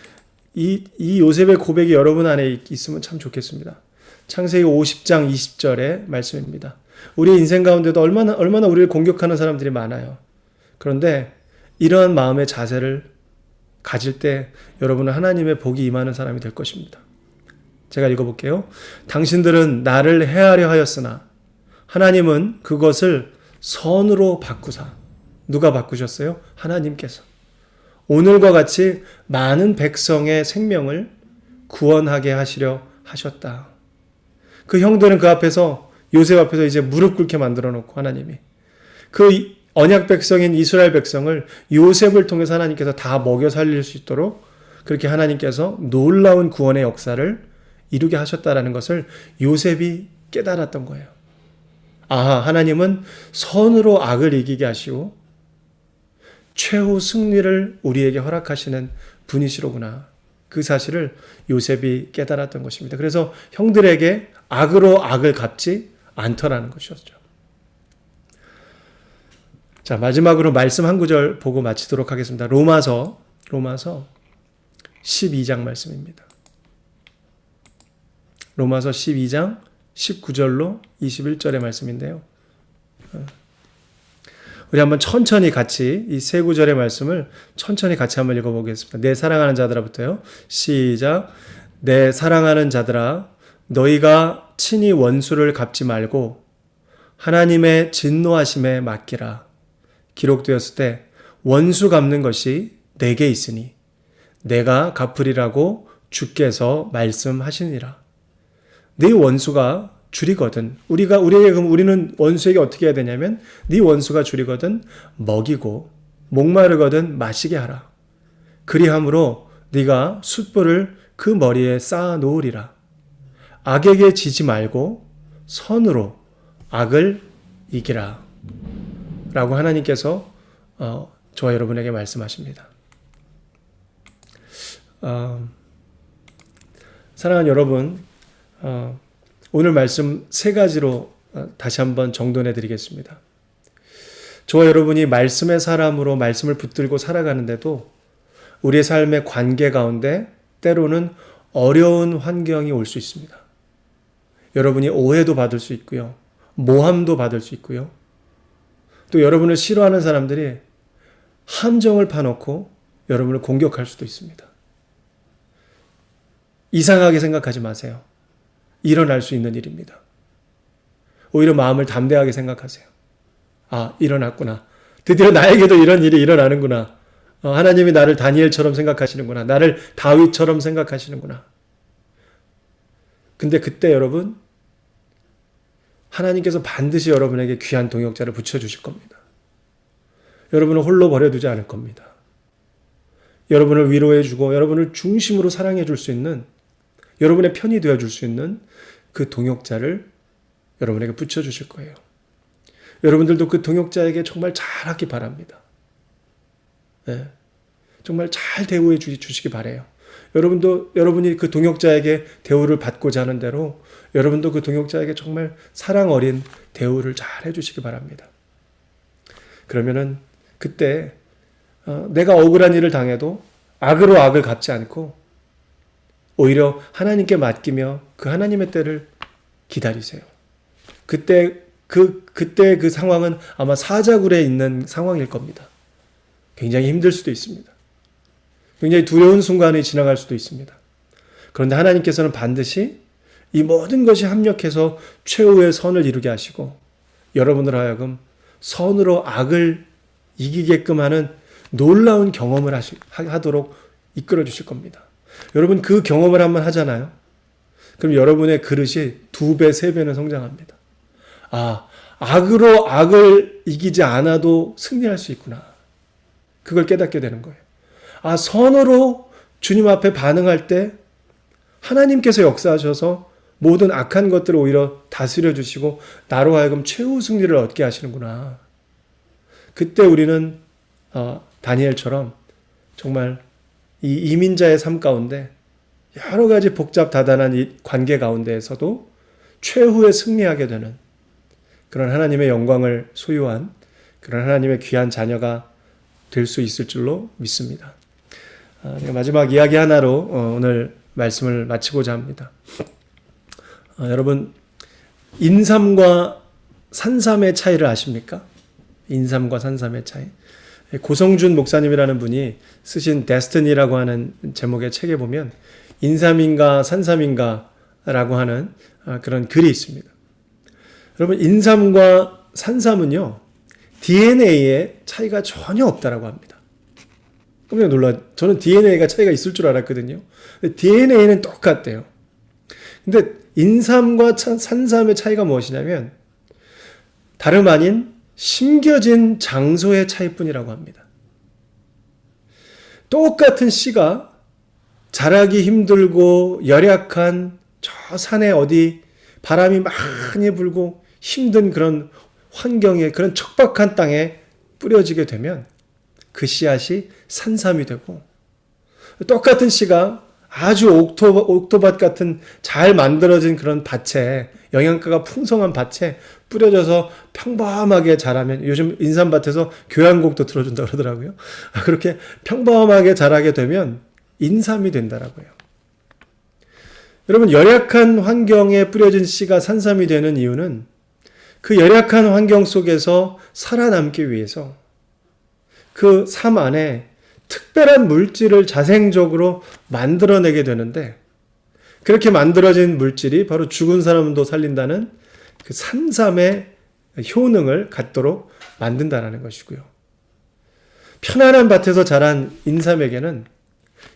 [SPEAKER 2] 이 요셉의 고백이 여러분 안에 있으면 참 좋겠습니다. 창세기 50장 20절의 말씀입니다. 우리 인생 가운데도 얼마나 우리를 공격하는 사람들이 많아요. 그런데 이러한 마음의 자세를 가질 때 여러분은 하나님의 복이 임하는 사람이 될 것입니다. 제가 읽어볼게요. 당신들은 나를 해하려 하였으나 하나님은 그것을 선으로 바꾸사. 누가 바꾸셨어요? 하나님께서. 오늘과 같이 많은 백성의 생명을 구원하게 하시려 하셨다. 그 형들은 그 앞에서 요셉 앞에서 이제 무릎 꿇게 만들어 놓고 하나님이 그 언약 백성인 이스라엘 백성을 요셉을 통해서 하나님께서 다 먹여 살릴 수 있도록 그렇게 하나님께서 놀라운 구원의 역사를 이루게 하셨다라는 것을 요셉이 깨달았던 거예요. 아하, 하나님은 선으로 악을 이기게 하시고 최후 승리를 우리에게 허락하시는 분이시로구나. 그 사실을 요셉이 깨달았던 것입니다. 그래서 형들에게 악으로 악을 갚지 않더라는 것이었죠. 자, 마지막으로 말씀 한 구절 보고 마치도록 하겠습니다. 로마서 12장 말씀입니다. 로마서 12장 19절로 21절의 말씀인데요. 우리 한번 천천히 같이 이 세 구절의 말씀을 천천히 같이 한번 읽어보겠습니다. 내 사랑하는 자들아부터요. 시작. 내 사랑하는 자들아, 너희가 친히 원수를 갚지 말고 하나님의 진노하심에 맡기라. 기록되었을 때 원수 갚는 것이 내게 있으니 내가 갚으리라고 주께서 말씀하시니라. 네 원수가 줄이거든. 우리는 원수에게 어떻게 해야 되냐면 네 원수가 줄이거든 먹이고 목마르거든 마시게 하라. 그리함으로 네가 숯불을 그 머리에 쌓아 놓으리라. 악에게 지지 말고 선으로 악을 이기라. 라고 하나님께서 저와 여러분에게 말씀하십니다. 사랑하는 여러분, 오늘 말씀 세 가지로 다시 한번 정돈해 드리겠습니다. 저와 여러분이 말씀의 사람으로 말씀을 붙들고 살아가는데도 우리의 삶의 관계 가운데 때로는 어려운 환경이 올 수 있습니다. 여러분이 오해도 받을 수 있고요. 모함도 받을 수 있고요. 또 여러분을 싫어하는 사람들이 함정을 파놓고 여러분을 공격할 수도 있습니다. 이상하게 생각하지 마세요. 일어날 수 있는 일입니다. 오히려 마음을 담대하게 생각하세요. 아, 일어났구나. 드디어 나에게도 이런 일이 일어나는구나. 하나님이 나를 다니엘처럼 생각하시는구나. 나를 다윗처럼 생각하시는구나. 근데 그때 여러분, 하나님께서 반드시 여러분에게 귀한 동역자를 붙여주실 겁니다. 여러분을 홀로 버려두지 않을 겁니다. 여러분을 위로해주고 여러분을 중심으로 사랑해줄 수 있는, 여러분의 편이 되어줄 수 있는 그 동역자를 여러분에게 붙여주실 거예요. 여러분들도 그 동역자에게 정말 잘하기 바랍니다. 네. 정말 잘 대우해 주시기 바라요. 여러분이 그 동역자에게 대우를 받고자 하는 대로 여러분도 그 동역자에게 정말 사랑 어린 대우를 잘 해주시기 바랍니다. 그러면은 그때 내가 억울한 일을 당해도 악으로 악을 갚지 않고 오히려 하나님께 맡기며 그 하나님의 때를 기다리세요. 그때 그 상황은 아마 사자굴에 있는 상황일 겁니다. 굉장히 힘들 수도 있습니다. 굉장히 두려운 순간이 지나갈 수도 있습니다. 그런데 하나님께서는 반드시 이 모든 것이 합력해서 최후의 선을 이루게 하시고 여러분을 하여금 선으로 악을 이기게끔 하는 놀라운 경험을 하도록 이끌어 주실 겁니다. 여러분 그 경험을 한번 하잖아요. 그럼 여러분의 그릇이 2배, 3배는 성장합니다. 아, 악으로 악을 이기지 않아도 승리할 수 있구나. 그걸 깨닫게 되는 거예요. 아, 선으로 주님 앞에 반응할 때 하나님께서 역사하셔서 모든 악한 것들을 오히려 다스려 주시고 나로 하여금 최후 승리를 얻게 하시는구나. 그때 우리는 다니엘처럼 정말 이 이민자의 삶 가운데 여러 가지 복잡 다단한 이 관계 가운데에서도 최후에 승리하게 되는 그런 하나님의 영광을 소유한 그런 하나님의 귀한 자녀가 될 수 있을 줄로 믿습니다. 마지막 이야기 하나로 오늘 말씀을 마치고자 합니다. 여러분, 인삼과 산삼의 차이를 아십니까? 인삼과 산삼의 차이. 고성준 목사님이라는 분이 쓰신 데스티니라고 하는 제목의 책에 보면 인삼인가 산삼인가 라고 하는 그런 글이 있습니다. 여러분, 인삼과 산삼은요, DNA에 차이가 전혀 없다라고 합니다. 깜짝 놀라요. 저는 DNA가 차이가 있을 줄 알았거든요. DNA는 똑같대요. 근데 인삼과 산삼의 차이가 무엇이냐면 다름 아닌 심겨진 장소의 차이뿐이라고 합니다. 똑같은 씨가 자라기 힘들고 열약한 저 산에 어디 바람이 많이 불고 힘든 그런 환경에, 그런 척박한 땅에 뿌려지게 되면 그 씨앗이 산삼이 되고, 똑같은 씨가 아주 옥토밭 같은 잘 만들어진 그런 밭에, 영양가가 풍성한 밭에 뿌려져서 평범하게 자라면, 요즘 인삼밭에서 교향곡도 들어준다고 그러더라고요. 그렇게 평범하게 자라게 되면 인삼이 된다라고요. 여러분, 열약한 환경에 뿌려진 씨가 산삼이 되는 이유는 그 열약한 환경 속에서 살아남기 위해서 그 삶 안에 특별한 물질을 자생적으로 만들어내게 되는데, 그렇게 만들어진 물질이 바로 죽은 사람도 살린다는 그 산삼의 효능을 갖도록 만든다라는 것이고요. 편안한 밭에서 자란 인삼에게는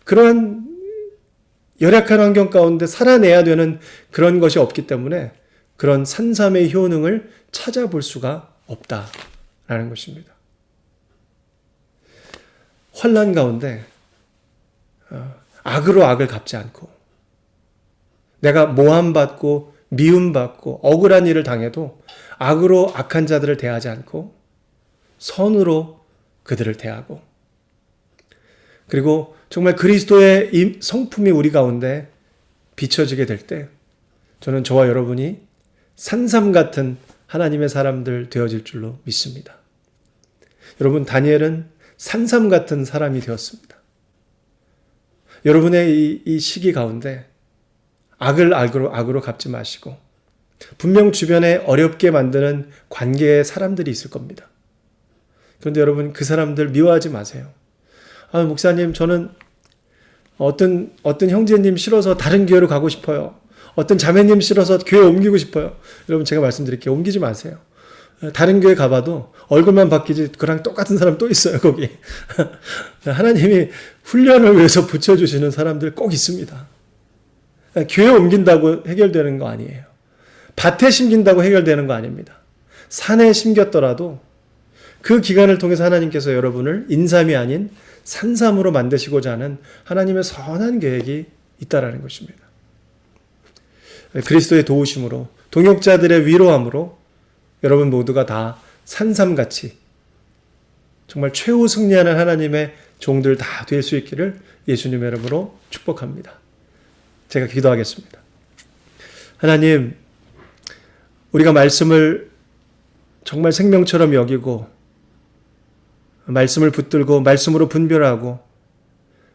[SPEAKER 2] 그러한 열악한 환경 가운데 살아내야 되는 그런 것이 없기 때문에 그런 산삼의 효능을 찾아볼 수가 없다라는 것입니다. 환난 가운데 악으로 악을 갚지 않고, 내가 모함받고 미움받고 억울한 일을 당해도 악으로 악한 자들을 대하지 않고 선으로 그들을 대하고, 그리고 정말 그리스도의 성품이 우리 가운데 비춰지게 될 때 저는 저와 여러분이 산삼 같은 하나님의 사람들 되어질 줄로 믿습니다. 여러분, 다니엘은 산삼 같은 사람이 되었습니다. 여러분의 이 시기 가운데 악을 악으로 갚지 마시고, 분명 주변에 어렵게 만드는 관계의 사람들이 있을 겁니다. 그런데 여러분, 그 사람들 미워하지 마세요. 목사님, 저는 어떤 형제님 싫어서 다른 교회로 가고 싶어요. 어떤 자매님 싫어서 교회 옮기고 싶어요. 여러분, 제가 말씀드릴게요. 옮기지 마세요. 다른 교회 가봐도 얼굴만 바뀌지 그랑 똑같은 사람 또 있어요, 거기. 하나님이 훈련을 위해서 붙여주시는 사람들 꼭 있습니다. 교회 옮긴다고 해결되는 거 아니에요. 밭에 심긴다고 해결되는 거 아닙니다. 산에 심겼더라도 그 기간을 통해서 하나님께서 여러분을 인삼이 아닌 산삼으로 만드시고자 하는 하나님의 선한 계획이 있다라는 것입니다. 그리스도의 도우심으로, 동역자들의 위로함으로 여러분 모두가 다 산삼같이 정말 최후 승리하는 하나님의 종들 다 될 수 있기를 예수님의 이름으로 축복합니다. 제가 기도하겠습니다. 하나님, 우리가 말씀을 정말 생명처럼 여기고 말씀을 붙들고 말씀으로 분별하고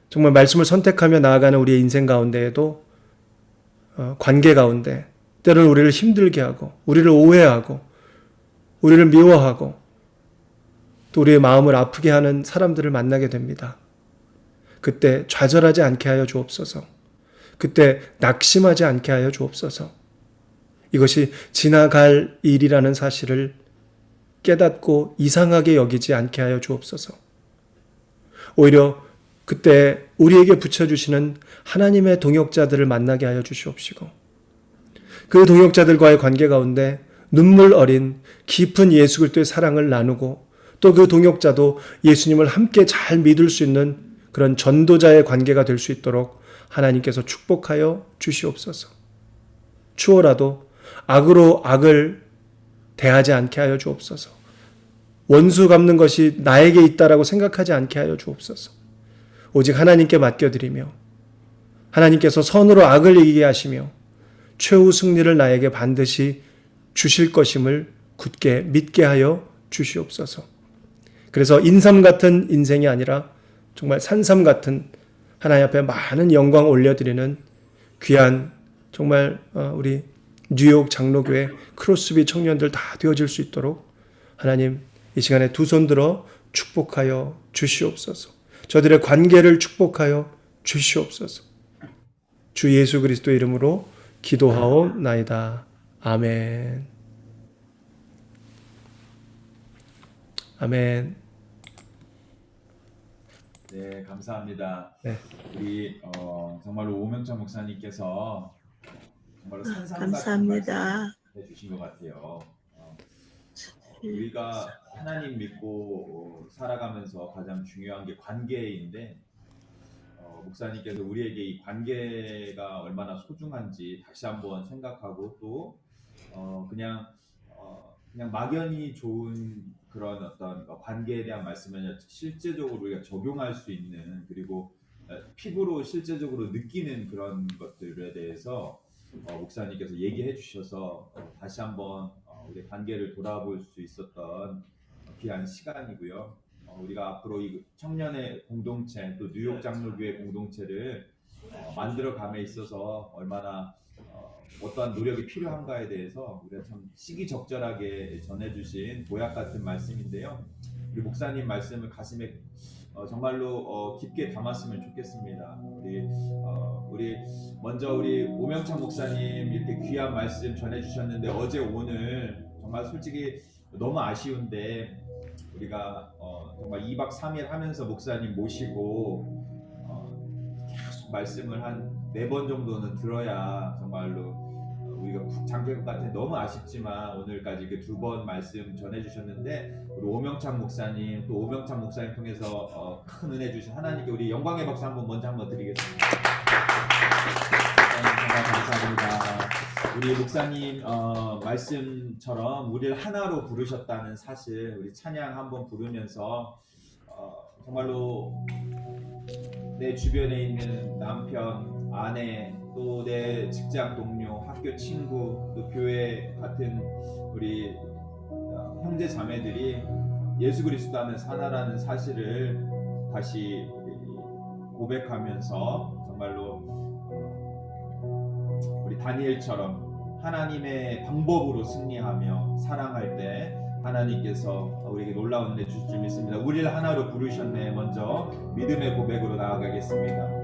[SPEAKER 2] 정말 말씀을 선택하며 나아가는 우리의 인생 가운데에도 관계 가운데 때로는 우리를 힘들게 하고 우리를 오해하고 우리를 미워하고 또 우리의 마음을 아프게 하는 사람들을 만나게 됩니다. 그때 좌절하지 않게 하여 주옵소서. 그때 낙심하지 않게 하여 주옵소서. 이것이 지나갈 일이라는 사실을 깨닫고 이상하게 여기지 않게 하여 주옵소서. 오히려 그때 우리에게 붙여주시는 하나님의 동역자들을 만나게 하여 주시옵시고, 그 동역자들과의 관계 가운데 눈물 어린 깊은 예수 그리스도의 사랑을 나누고, 또 그 동역자도 예수님을 함께 잘 믿을 수 있는 그런 전도자의 관계가 될 수 있도록 하나님께서 축복하여 주시옵소서. 추워라도 악으로 악을 대하지 않게 하여 주옵소서. 원수 갚는 것이 나에게 있다라고 생각하지 않게 하여 주옵소서. 오직 하나님께 맡겨드리며 하나님께서 선으로 악을 이기게 하시며 최후 승리를 나에게 반드시 주실 것임을 굳게 믿게 하여 주시옵소서. 그래서 인삼 같은 인생이 아니라 정말 산삼 같은 하나님 앞에 많은 영광 올려드리는 귀한 정말 우리 뉴욕 장로교회 크로스비 청년들 다 되어질 수 있도록 하나님 이 시간에 두 손 들어 축복하여 주시옵소서. 저들의 관계를 축복하여 주시옵소서. 주 예수 그리스도의 이름으로 기도하옵나이다. 아멘. 아멘.
[SPEAKER 1] 네, 감사합니다.
[SPEAKER 2] 네.
[SPEAKER 1] 우리 정말로 오명찬 목사님께서 정말로 산삼 같은
[SPEAKER 3] 감사합니다.
[SPEAKER 1] 말씀 해주신 것 같아요. 우리가 하나님 믿고 살아가면서 가장 중요한 게 관계인데 목사님께서 우리에게 이 관계가 얼마나 소중한지 다시 한번 생각하고 또 그냥 그냥 막연히 좋은 그런 어떤 관계에 대한 말씀을 실제적으로 우리가 적용할 수 있는 그리고 피부로 실제적으로 느끼는 그런 것들에 대해서 목사님께서 얘기해 주셔서 다시 한번 우리 관계를 돌아볼 수 있었던 귀한 시간이고요. 우리가 앞으로 이 청년의 공동체 또 뉴욕 장로교회 공동체를 만들어감에 있어서 얼마나 어떠한 노력이 필요한가에 대해서 우리가 참 시기적절하게 전해주신 보약 같은 말씀인데요. 우리 목사님 말씀을 가슴에 정말로 깊게 담았으면 좋겠습니다. 우리 먼저 우리 오명찬 목사님 이렇게 귀한 말씀 전해주셨는데 어제 오늘 정말 솔직히 너무 아쉬운데 우리가 정말 2박 3일 하면서 목사님 모시고 계속 말씀을 한 4번 정도는 들어야 정말로 우리가 장될 것 같아 너무 아쉽지만 오늘까지 이렇게 2번 말씀 전해주셨는데 우리 오명찬 목사님 또 오명찬 목사님 통해서 큰 은혜 주신 하나님께 우리 영광의 박수 먼저 한번 드리겠습니다. 정말 감사합니다. 우리 목사님 말씀처럼 우리를 하나로 부르셨다는 사실 우리 찬양 한번 부르면서 정말로 내 주변에 있는 남편, 아내, 또 내 직장 동료, 학교 친구, 또 교회 같은 우리 형제 자매들이 예수 그리스도 안에 하나라는 사실을 다시 고백하면서 정말로 우리 다니엘처럼 하나님의 방법으로 승리하며 사랑할 때 하나님께서 우리에게 놀라운 은혜 주실 줄 믿습니다. 우리를 하나로 부르셨네. 먼저 믿음의 고백으로 나아가겠습니다.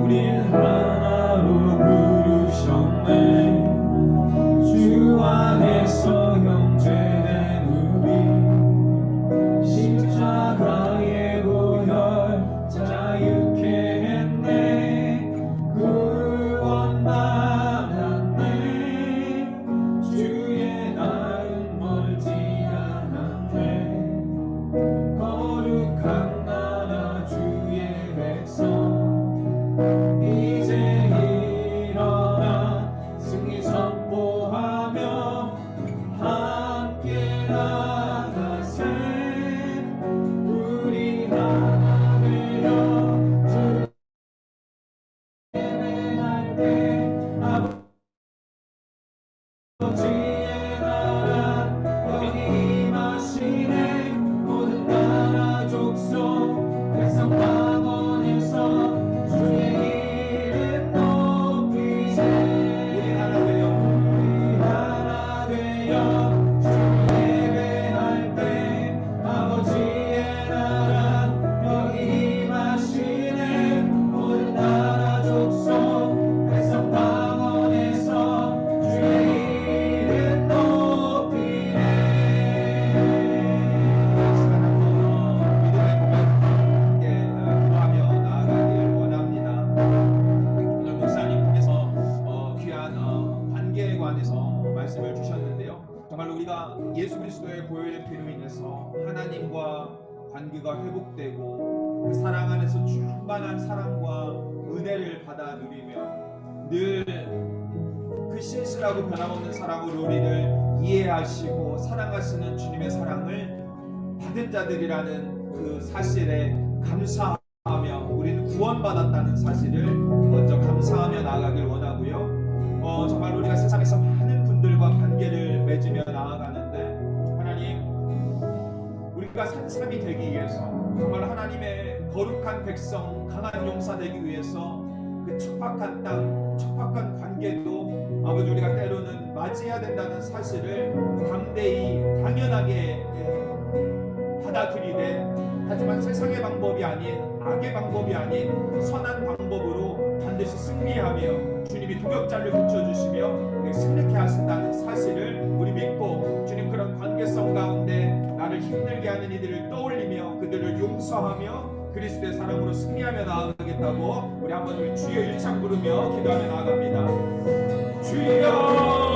[SPEAKER 1] 우리를 하나로 부르셨네. 주 안에서 형제된 우리 십자가의 보혈 자유케 했네. 구원 받았네. 주의 날은 멀지 않았네. 거룩한 나라 주의 백성 이제 일어나 승리 선포하며 함께 나가세. 우리 하나 되어 주 예배할 때 아버지의 나라 여기 임하시네. 모든 나라 족속 백성 방언에서 주의 이름 높이세. 우리 하나 되어 주 예배할 때 아버지의 나라 여기 임하시네. 모든 나라 족속 백성 방언에서 주의 이름 높이네. 시간 한번 믿음의 고백 기도하며 나아가길 원합니다. 오늘 목사님 통해서 귀한 관계에 관해서 말씀을 주셨는데요. 정말 우리가 예수 그리스도의 보혈의 피로 인해서 하나님과 관계가 회복되고 그 사랑 안에서 충만한 사랑과 은혜를 받아 누리며 늘 그 신실하고 변함없는 사랑으로 우리를 이해하시고 사랑하시는 주님의 사랑을 받은 자들이라는 그 사실에 감사하며 우리는 구원받았다는 사실을 먼저 감사하며 나아가길 원하고요. 정말 우리가 세상에서 많은 분들과 관계를 맺으며 나아가는데 하나님 우리가 산삼이 되기 위해서 정말 하나님의 거룩한 백성 강한 용사 되기 위해서 그 척박한 땅 척박한 관계도 아버지 우리가 때로는 맞이해야 된다는 사실을 담대히 당연하게 받아들이되 하지만 세상의 방법이 아닌 악의 방법이 아닌 선한 방법으로 반드시 승리하며 주님이 도격자를 붙여주시며 우리 승리케 하신다는 사실을 우리 믿고 주님 그런 관계성 가운데 나를 힘들게 하는 이들을 떠올리며 그들을 용서하며 그리스도의 사랑으로 승리하며 나아가겠다고 우리 한번 우리 주여 일창 부르며 기도하며 나아갑니다. 주여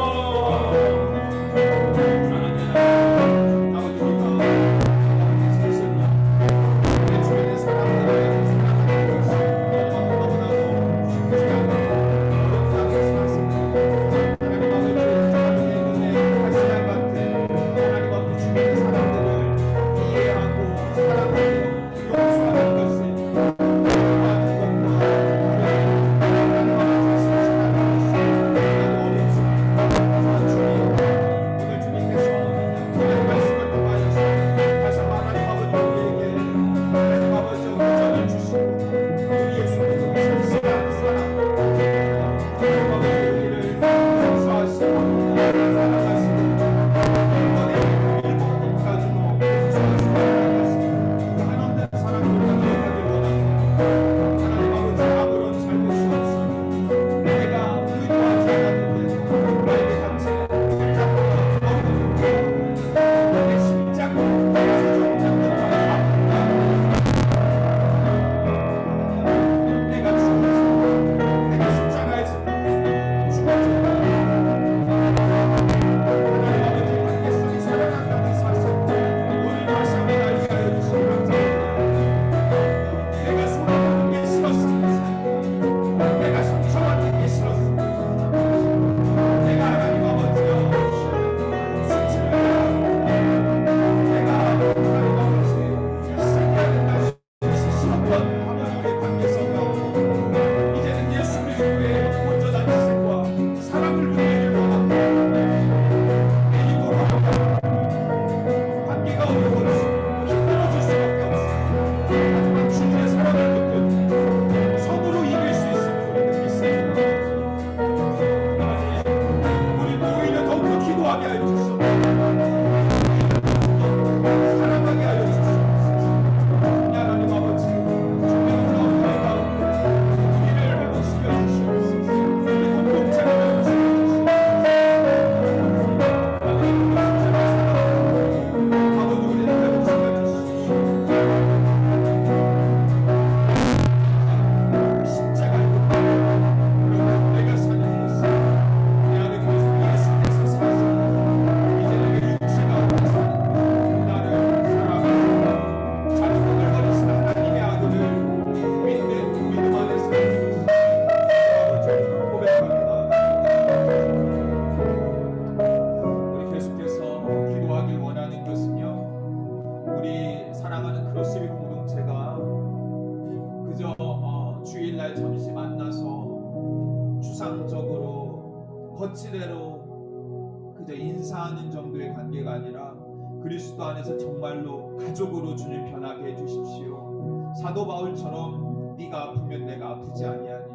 [SPEAKER 1] 거치대로 그저 인사하는 정도의 관계가 아니라 그리스도 안에서 정말로 가족으로 주님 변하게 해주십시오. 사도 바울처럼 네가 아프면 내가 아프지 아니하니,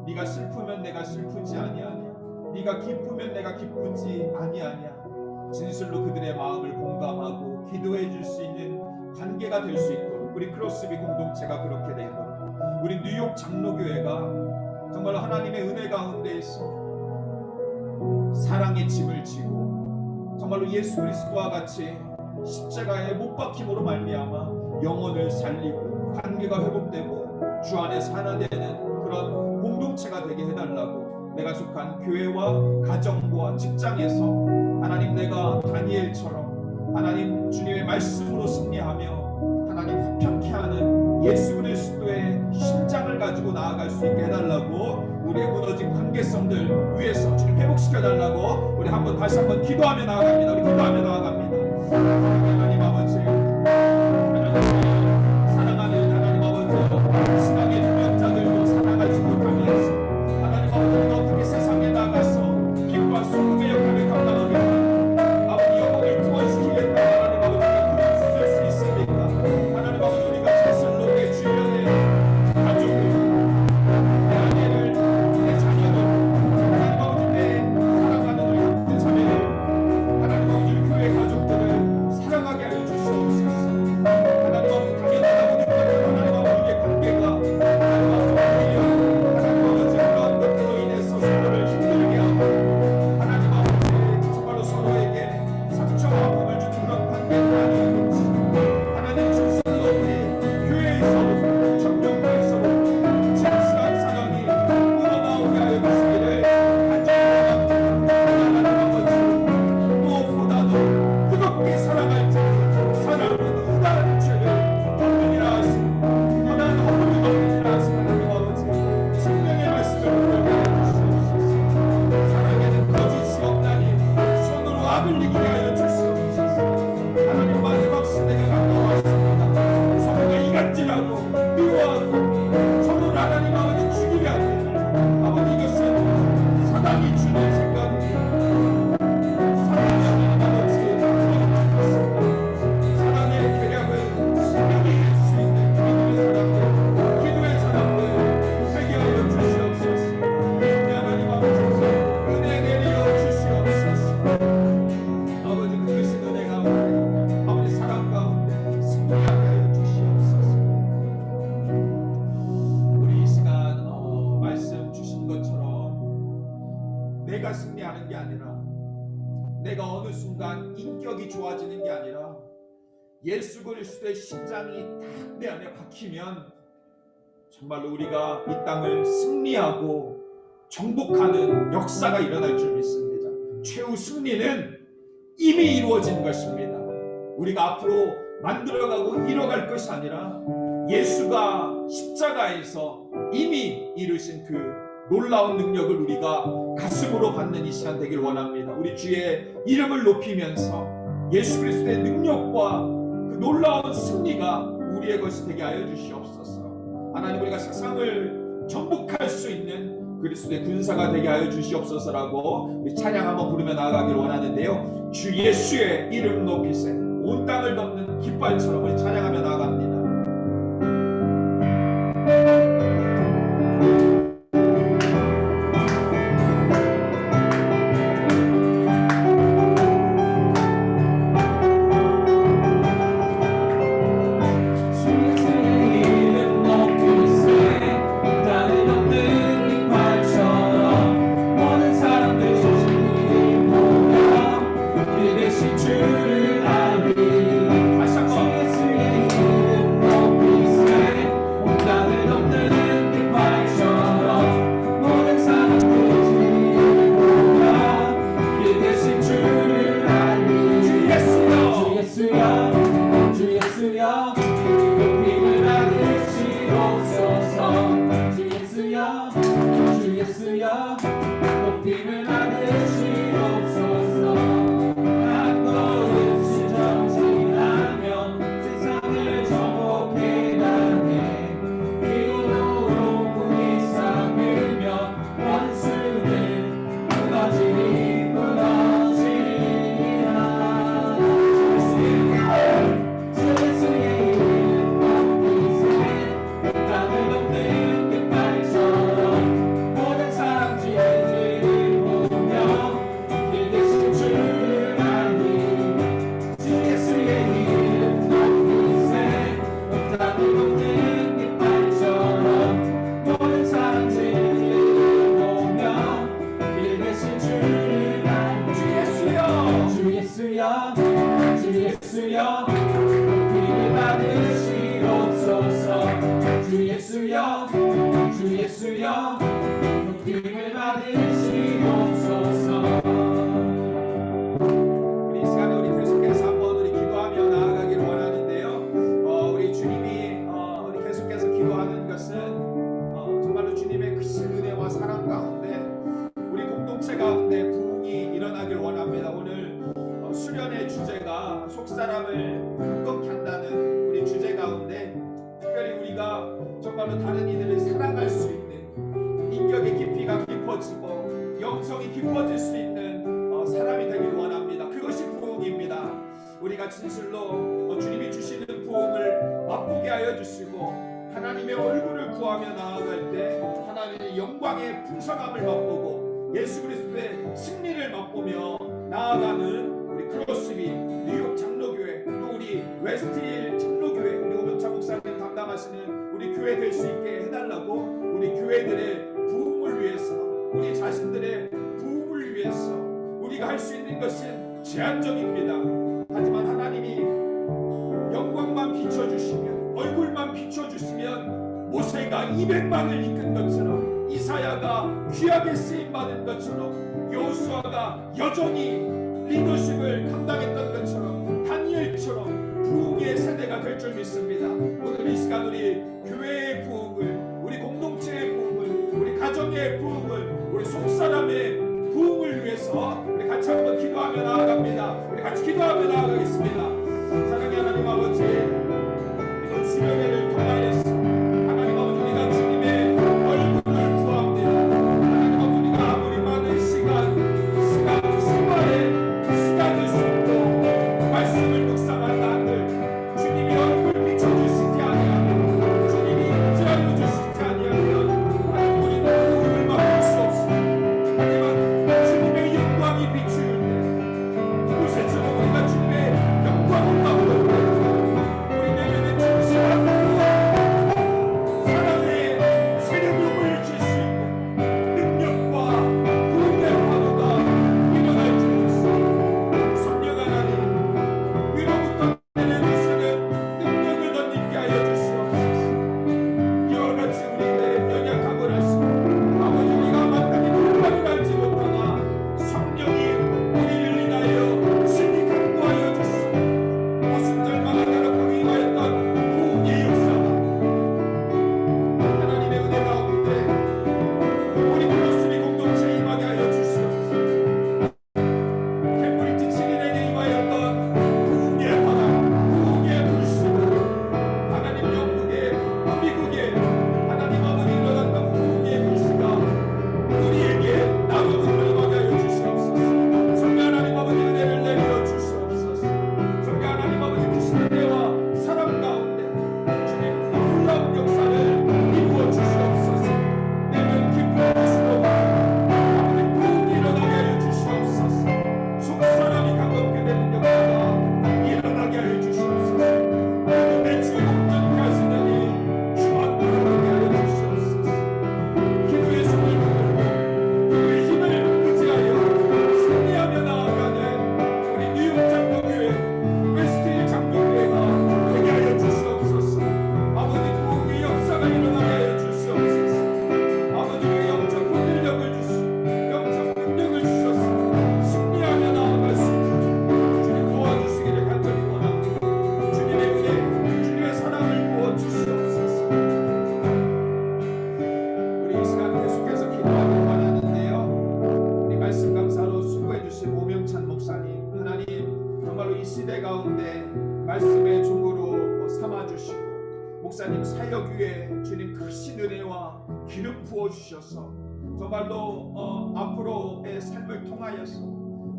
[SPEAKER 1] 네가 슬프면 내가 슬프지 아니하니, 네가 기쁘면 내가 기쁘지 아니하냐. 진실로 그들의 마음을 공감하고 기도해 줄 수 있는 관계가 될 수 있도록 우리 크로스비 공동체가 그렇게 되도록, 우리 뉴욕 장로교회가 정말로 하나님의 은혜 가운데에서 사랑의 짐을 지고 정말로 예수 그리스도와 같이 십자가에 못 박힘으로 말미암아 영혼을 살리고 관계가 회복되고 주 안에서 하나 되는 그런 공동체가 되게 해달라고, 내가 속한 교회와 가정과 직장에서 하나님, 내가 다니엘처럼 하나님 주님의 말씀으로 승리하며 하나님 화평케 하는 예수 그리스도의 심장을 가지고 나아갈 수 있게 해달라고, 우리의 무너진 관계성들 위에서 주님 회복시켜달라고 우리 한번 다시 한번 기도하며 나아갑니다. 우리 기도하며 나아갑니다. 하나님 아버지, 사랑하는 하나님 아버지, 신앙의 능력자들도 살아가지 못하면서 하나님 아버지, 어떻게 세상에 나가서 빛과 소금의 역할을 감당하겠다, 아버지 영혼을 구원시키겠다 하나님 아버지, 그런 주실 수 있습니까? 하나님 아버지, 우리가 자신로 내 주변에 가족들, 내 아내를, 내 자녀들, 하나님 아버지, 내 사랑하는 우리 형제 자매들, 하나님 아버지, 교회 분별하고 미워하고 서로 하나님 아버지 죽이려 합니다. 아버지 이것은 사단이 주는 생각입니다. 사단이 하나님 아버지 사단의 계략을 신명히 이길 수 있는 기도의 사람들 회개하여 주시옵소서. 하나님 아버지 은혜 내려 주시옵소서. 아버지 그것이 은혜 가운데 아버지 사랑 가운데 승리하게 하여 주시옵소서. 우리 이 시간 말씀 주신 것처럼 내가 승리하는 게 아니라 내가 어느 순간 인격이 좋아지는 게 아니라 예수 그리스도의 심장이 딱 내 안에 박히면 정말로 우리가 이 땅을 승리하고 정복하는 역사가 일어날 줄 믿습니다. 최후 승리는 이미 이루어진 것입니다. 우리가 앞으로 만들어가고 이뤄갈 것이 아니라 예수가 십자가에서 이미 이루신 그 놀라운 능력을 우리가 가슴으로 받는 이 시간 되길 원합니다. 우리 주의 이름을 높이면서 예수 그리스도의 능력과 그 놀라운 승리가 우리의 것이 되게 하여 주시옵소서. 하나님 우리가 세상을 정복할 수 있는 그리스도의 군사가 되게 하여 주시옵소서라고 우리 찬양 한번 부르며 나아가기를 원하는데요. 주 예수의 이름 높이세 온 땅을 덮는 깃발처럼 우리 찬양하며 나아갑니다. 속사람을 두껍게 한다는 우리 주제 가운데 특별히 우리가 정말로 다른 이들을 사랑할 수 있는 인격의 깊이가 깊어지고 영성이 깊어질 수 있는 사람이 되길 원합니다. 그것이 부흥입니다. 우리가 진실로 주님이 주시는 부흥을 맛보게 하여 주시고 하나님의 얼굴을 구하며 나아갈 때 하나님의 영광의 풍성함을 맛보고 예수 그리스도의 승리를 맛보며 나아가는 우리 크로스비 뉴욕 장로교회 또 우리 웨스트힐 장로교회 우리 오병찬 목사님 담당하시는 우리 교회 될 수 있게 해달라고 우리 교회들의 부흥을 위해서 우리 자신들의 부흥을 위해서 우리가 할 수 있는 것은 제한적입니다. 하지만 하나님이 영광만 비춰주시면 얼굴만 비춰주시면 모세가 200만을 이끈 것처럼 이사야가 귀하게 쓰임받은 것처럼 여호수아가 여전히 리더십을 감당했던 것처럼 다니엘처럼 부흥의 세대가 될 줄 믿습니다. 오늘 이 시간 우리 교회의 부흥을 우리 공동체의 부흥을 우리 가정의 부흥을 우리 속사람의 부흥을 위해서 우리 같이 한번 기도하며 나아갑니다. 우리 같이 기도하며 나아가겠습니다. 사랑의 하나님 아버지 이번 수련회를 통하여
[SPEAKER 3] 시대 가운데 말씀의 종으로 삼아주시고 목사님 사역 위에 주님 크신 은혜와 기름 부어주셔서 정말로 앞으로의 삶을 통하여서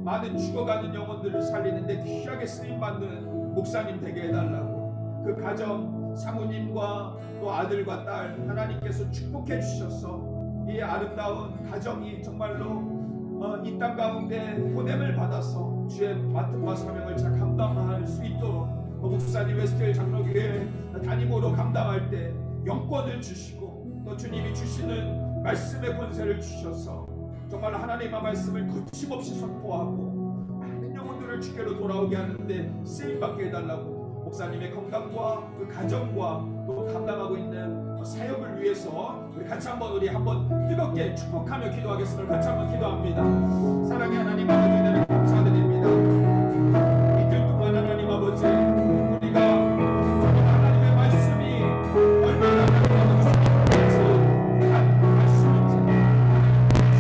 [SPEAKER 3] 많은 죽어가는 영혼들을 살리는데 귀하게 쓰임받는 목사님 되게 해달라고, 그 가정 사모님과 또 아들과 딸 하나님께서 축복해 주셔서 이 아름다운 가정이 정말로 이 땅 가운데 보냄을 받아서 주의 맡은 사명을 잘 감당할 수 있도록 목사님 웨스트힐 장로교회 담임으로 감당할 때 영권을 주시고 또 주님이 주시는 말씀의 권세를 주셔서 정말 하나님의 말씀을 거침없이 선포하고 많은 영혼들을 주께로 돌아오게 하는데 쓰임받게 해달라고, 목사님의 건강과 그 가정과 또 감당하고 있는 사역을 위해서 우리 한번 뜨겁게 축복하며 기도하겠습니다. 같이 한번 기도합니다. 사랑의 하나님 아버지, 은혜를 감사드립니다. 이틀 동안 하나님 아버지, 우리가 하나님의 말씀이 얼마나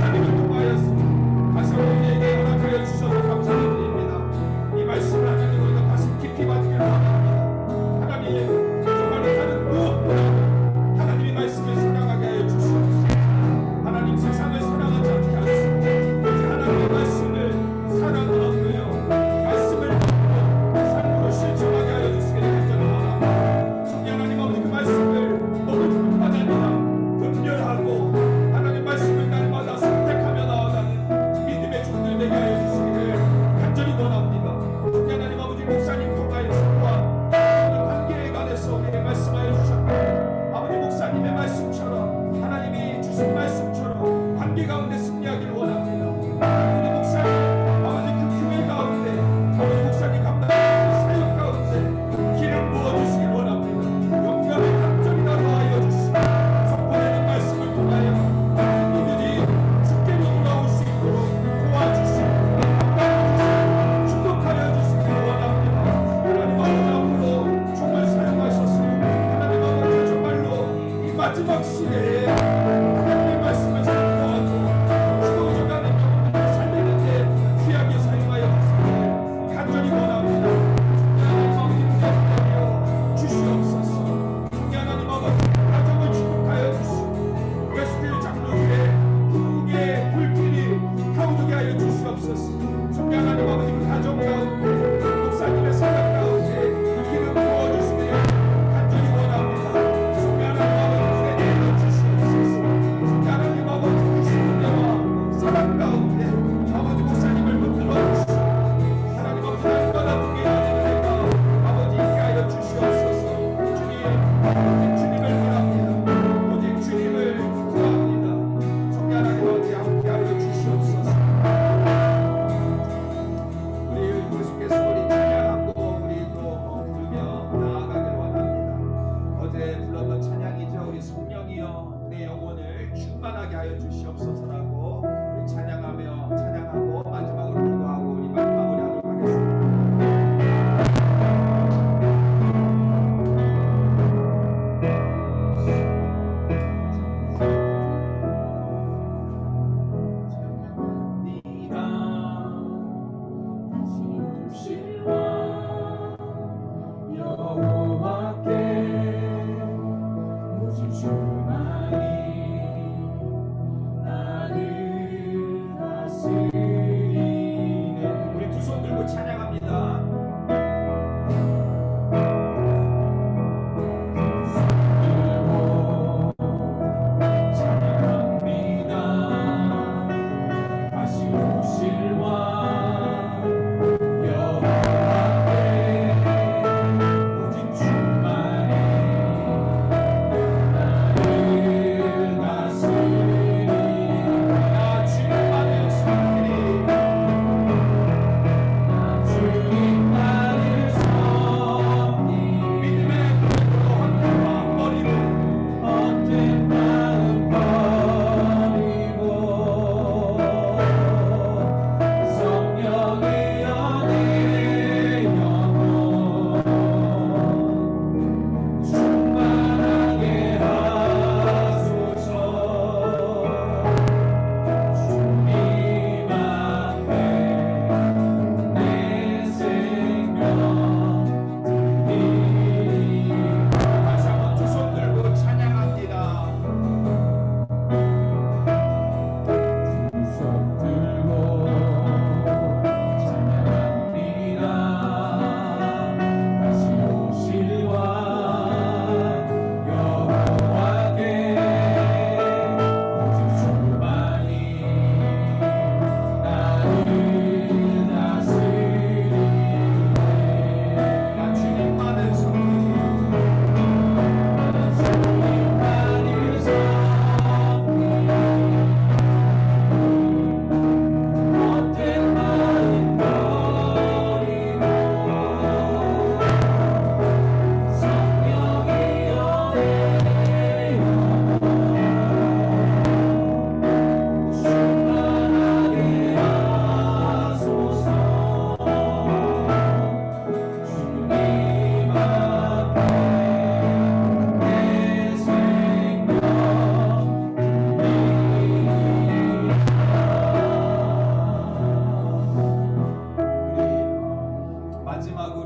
[SPEAKER 3] 말씀을 통하여서 가슴 우리에게 허락하여 주셔서 감사드립니다. 이 말씀을 하나님 우리가 가슴 깊이 받기를 원합니다. 하나님 정말로 다른 무엇보다 하나님의 말씀을 사랑하게 하여 주시옵소서. 하나님 세상을 사랑하지 않게 하시고 하나님의 말씀을 사랑하고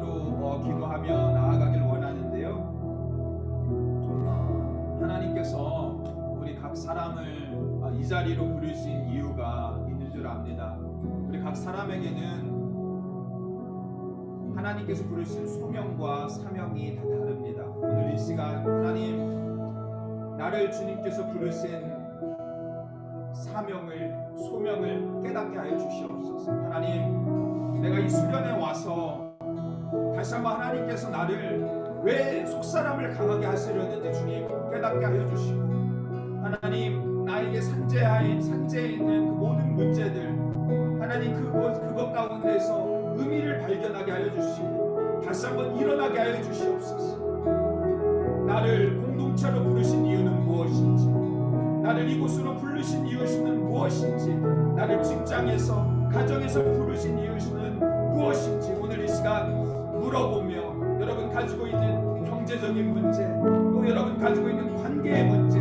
[SPEAKER 3] 마음으로 기도하며 나아가길 원하는데요. 하나님께서 우리 각 사람을 이 자리로 부르신 이유가 있는 줄 압니다. 우리 각 사람에게는 하나님께서 부르신 소명과 사명이 다 다릅니다. 오늘 이 시간 하나님, 나를 주님께서 부르신 사명을, 소명을 깨닫게 하여 주시옵소서. 하나님, 내가 이 수련에 와서 다시 한번 하나님께서 나를 왜 속사람을 강하게 하시려는지 주님 깨닫게 하여 주시고, 하나님, 나에게 산재해 있는 그 모든 문제들, 하나님 그것 가운데서 의미를 발견하게 하여 주시고 다시 한번 일어나게 하여 주시옵소서. 나를 공동체로 부르신 이유는 무엇인지, 나를 이곳으로 부르신 이유는 무엇인지, 나를 직장에서 가정에서 부르신 이유는 무엇인지 오늘 이 시간 물어보며, 여러분 가지고 있는 경제적인 문제, 또 여러분 가지고 있는 관계의 문제,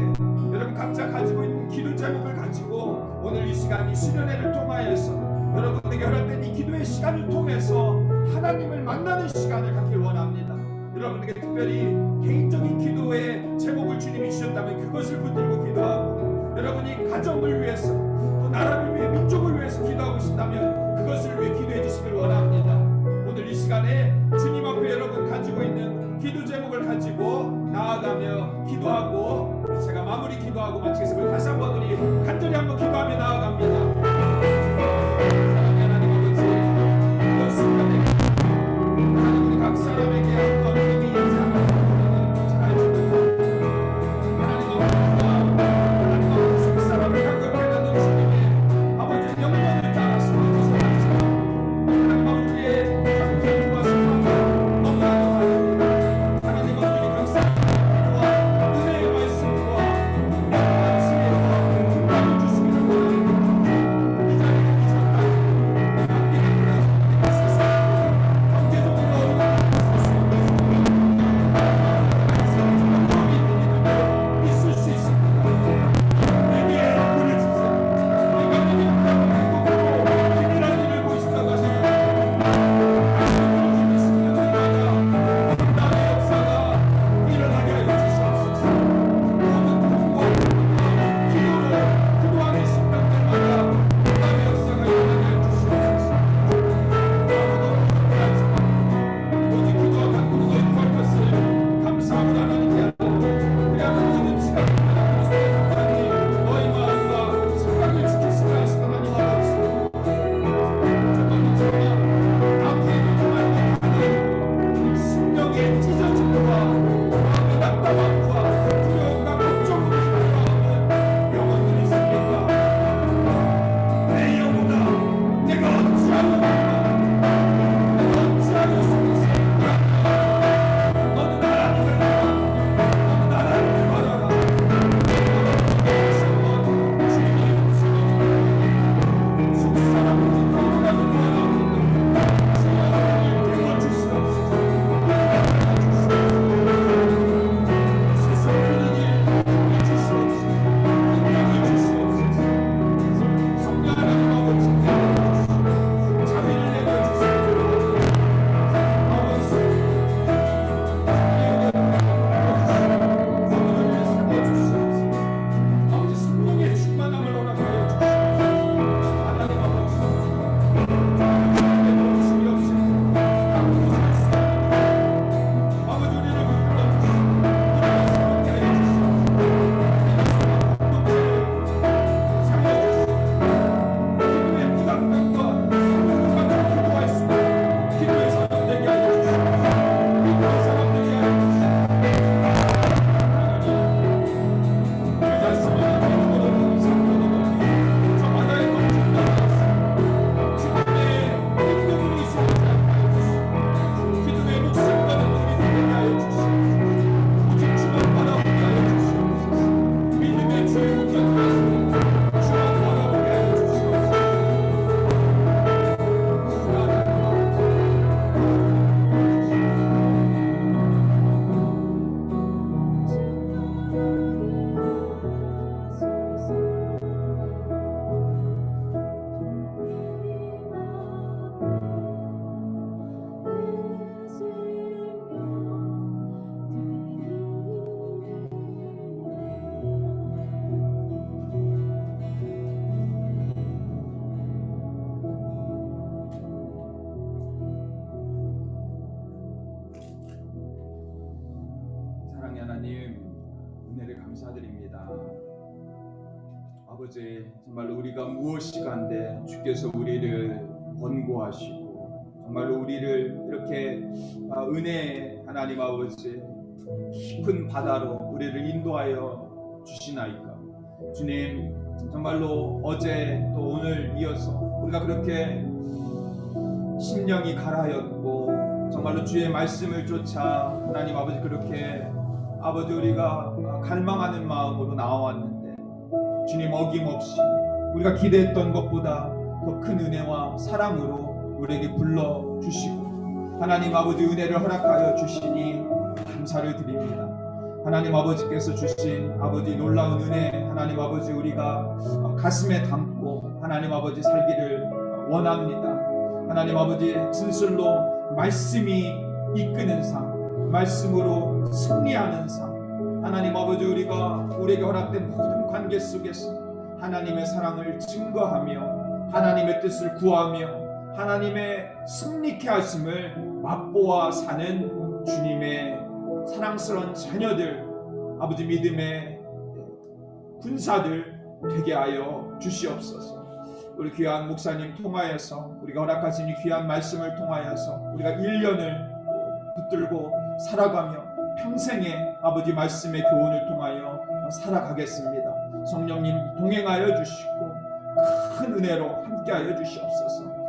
[SPEAKER 3] 여러분 각자 가지고 있는 기도 제목을 가지고 오늘 이 시간 이 수련회를 통하여서 여러분에게 허락된 이 기도의 시간을 통해서 하나님을 만나는 시간을 갖길 원합니다. 여러분에게 특별히 개인적인 기도의 제목을 주님이 주셨다면 그것을 붙들고 기도하고, 여러분이 가정을 위해서 또 나라를 위해 민족을 위해서 기도하고 싶다면 그것을 위해 기도해 주시길 원합니다. 오늘 이 시간에 주님 앞에 여러분 가지고 있는 기도 제목을 가지고 나아가며 기도하고, 제가 마무리 기도하고 마치겠습니다. 다시 한번 우리 간절히 한번 기도하며 나아갑니다. 사랑하는 하나님 아버지, 이번 순간에 하나님 우리 각 사람에게 어떤 의미인지 잘 주는 하나님 아버지, 속 사람을 강력하게 하는 주님의 아버지 영광을 따라서 하나님 아버지, 우리의 감격과 사랑을 너무나도 바랍니다. 하나님 아버지, 각 사람과 은혜의 말씀과 말씀과 긍휼을 주시기를 원합니다. 이 자리에 은혜를 감사드립니다. 아버지, 정말로 우리가 무엇이 간데 주께서 우리를 권고하시고 정말로 우리를 이렇게 은혜 하나님 아버지 깊은 바다로 우리를 인도하여 주시나이까. 주님, 정말로 어제 또 오늘 이어서 우리가 그렇게 심령이 가라였고 정말로 주의 말씀을 쫓아 하나님 아버지 그렇게 아버지 우리가 갈망하는 마음으로 나와왔는데 주님 어김없이 우리가 기대했던 것보다 더 큰 은혜와 사랑으로 우리에게 불러주시고 하나님 아버지 은혜를 허락하여 주시니 감사를 드립니다. 하나님 아버지께서 주신 아버지 놀라운 은혜 하나님 아버지 우리가 가슴에 담고 하나님 아버지 살기를 원합니다. 하나님 아버지 진실로 말씀이 이끄는 삶, 말씀으로 승리하는 삶, 하나님 아버지 우리에게 허락된 모든 관계 속에서 하나님의 사랑을 증거하며 하나님의 뜻을 구하며 하나님의 승리케 하심을 맛보아 사는 주님의 사랑스러운 자녀들, 아버지 믿음의 군사들 되게 하여 주시옵소서. 우리 귀한 목사님 통하여서 우리가 허락하신 이 귀한 말씀을 통하여서 우리가 1년을 붙들고 살아가며 평생의 아버지 말씀의 교훈을 통하여 살아가겠습니다. 성령님 동행하여 주시고 큰 은혜로 함께하여 주시옵소서.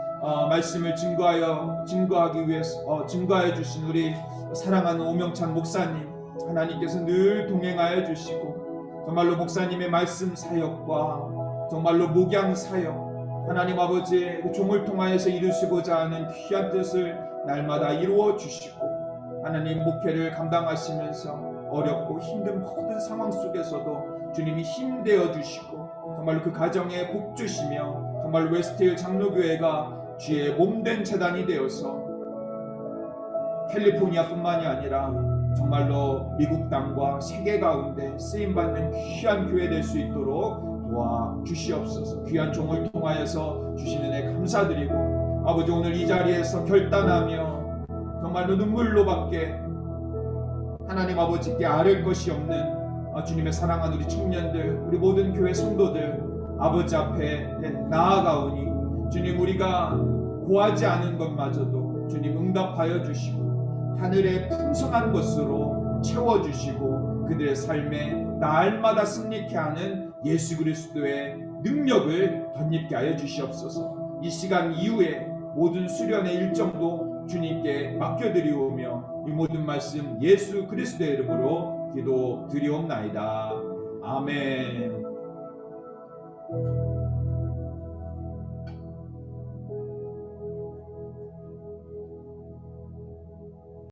[SPEAKER 3] 말씀을 증거하기 위해서 증거하여 주신 우리 사랑하는 오명찬 목사님 하나님께서 늘 동행하여 주시고 정말로 목사님의 말씀 사역과 정말로 목양 사역 하나님 아버지 그 종을 통하여서 이루시고자 하는 귀한 뜻을 날마다 이루어 주시고 하나님 목회를 감당하시면서 어렵고 힘든 모든 상황 속에서도 주님이 힘되어 주시고 정말로 그 가정에 복 주시며 정말 웨스트힐 장로교회가 주의 몸된 재단이 되어서 캘리포니아뿐만이 아니라 정말로 미국 땅과 세계 가운데 쓰임받는 귀한 교회 될 수 있도록 도와주시옵소서. 귀한 종을 통하여서 주시는 애 감사드리고 아버지 오늘 이 자리에서 결단하며 정말로 눈물로밖에 하나님 아버지께 아뢰 것이 없는 주님의 사랑하는 우리 청년들 우리 모든 교회 성도들 아버지 앞에 나아가오니 주님 우리가 고하지 않은 것마저도 주님 응답하여 주시고 하늘의 풍성한 것으로 채워주시고 그들의 삶에 날마다 승리케 하는 예수 그리스도의 능력을 덧입게 하여 주시옵소서. 이 시간 이후에 모든 수련의 일정도 주님께 맡겨드리오며 이 모든 말씀 예수 그리스도의 이름으로 기도드리옵나이다. 아멘.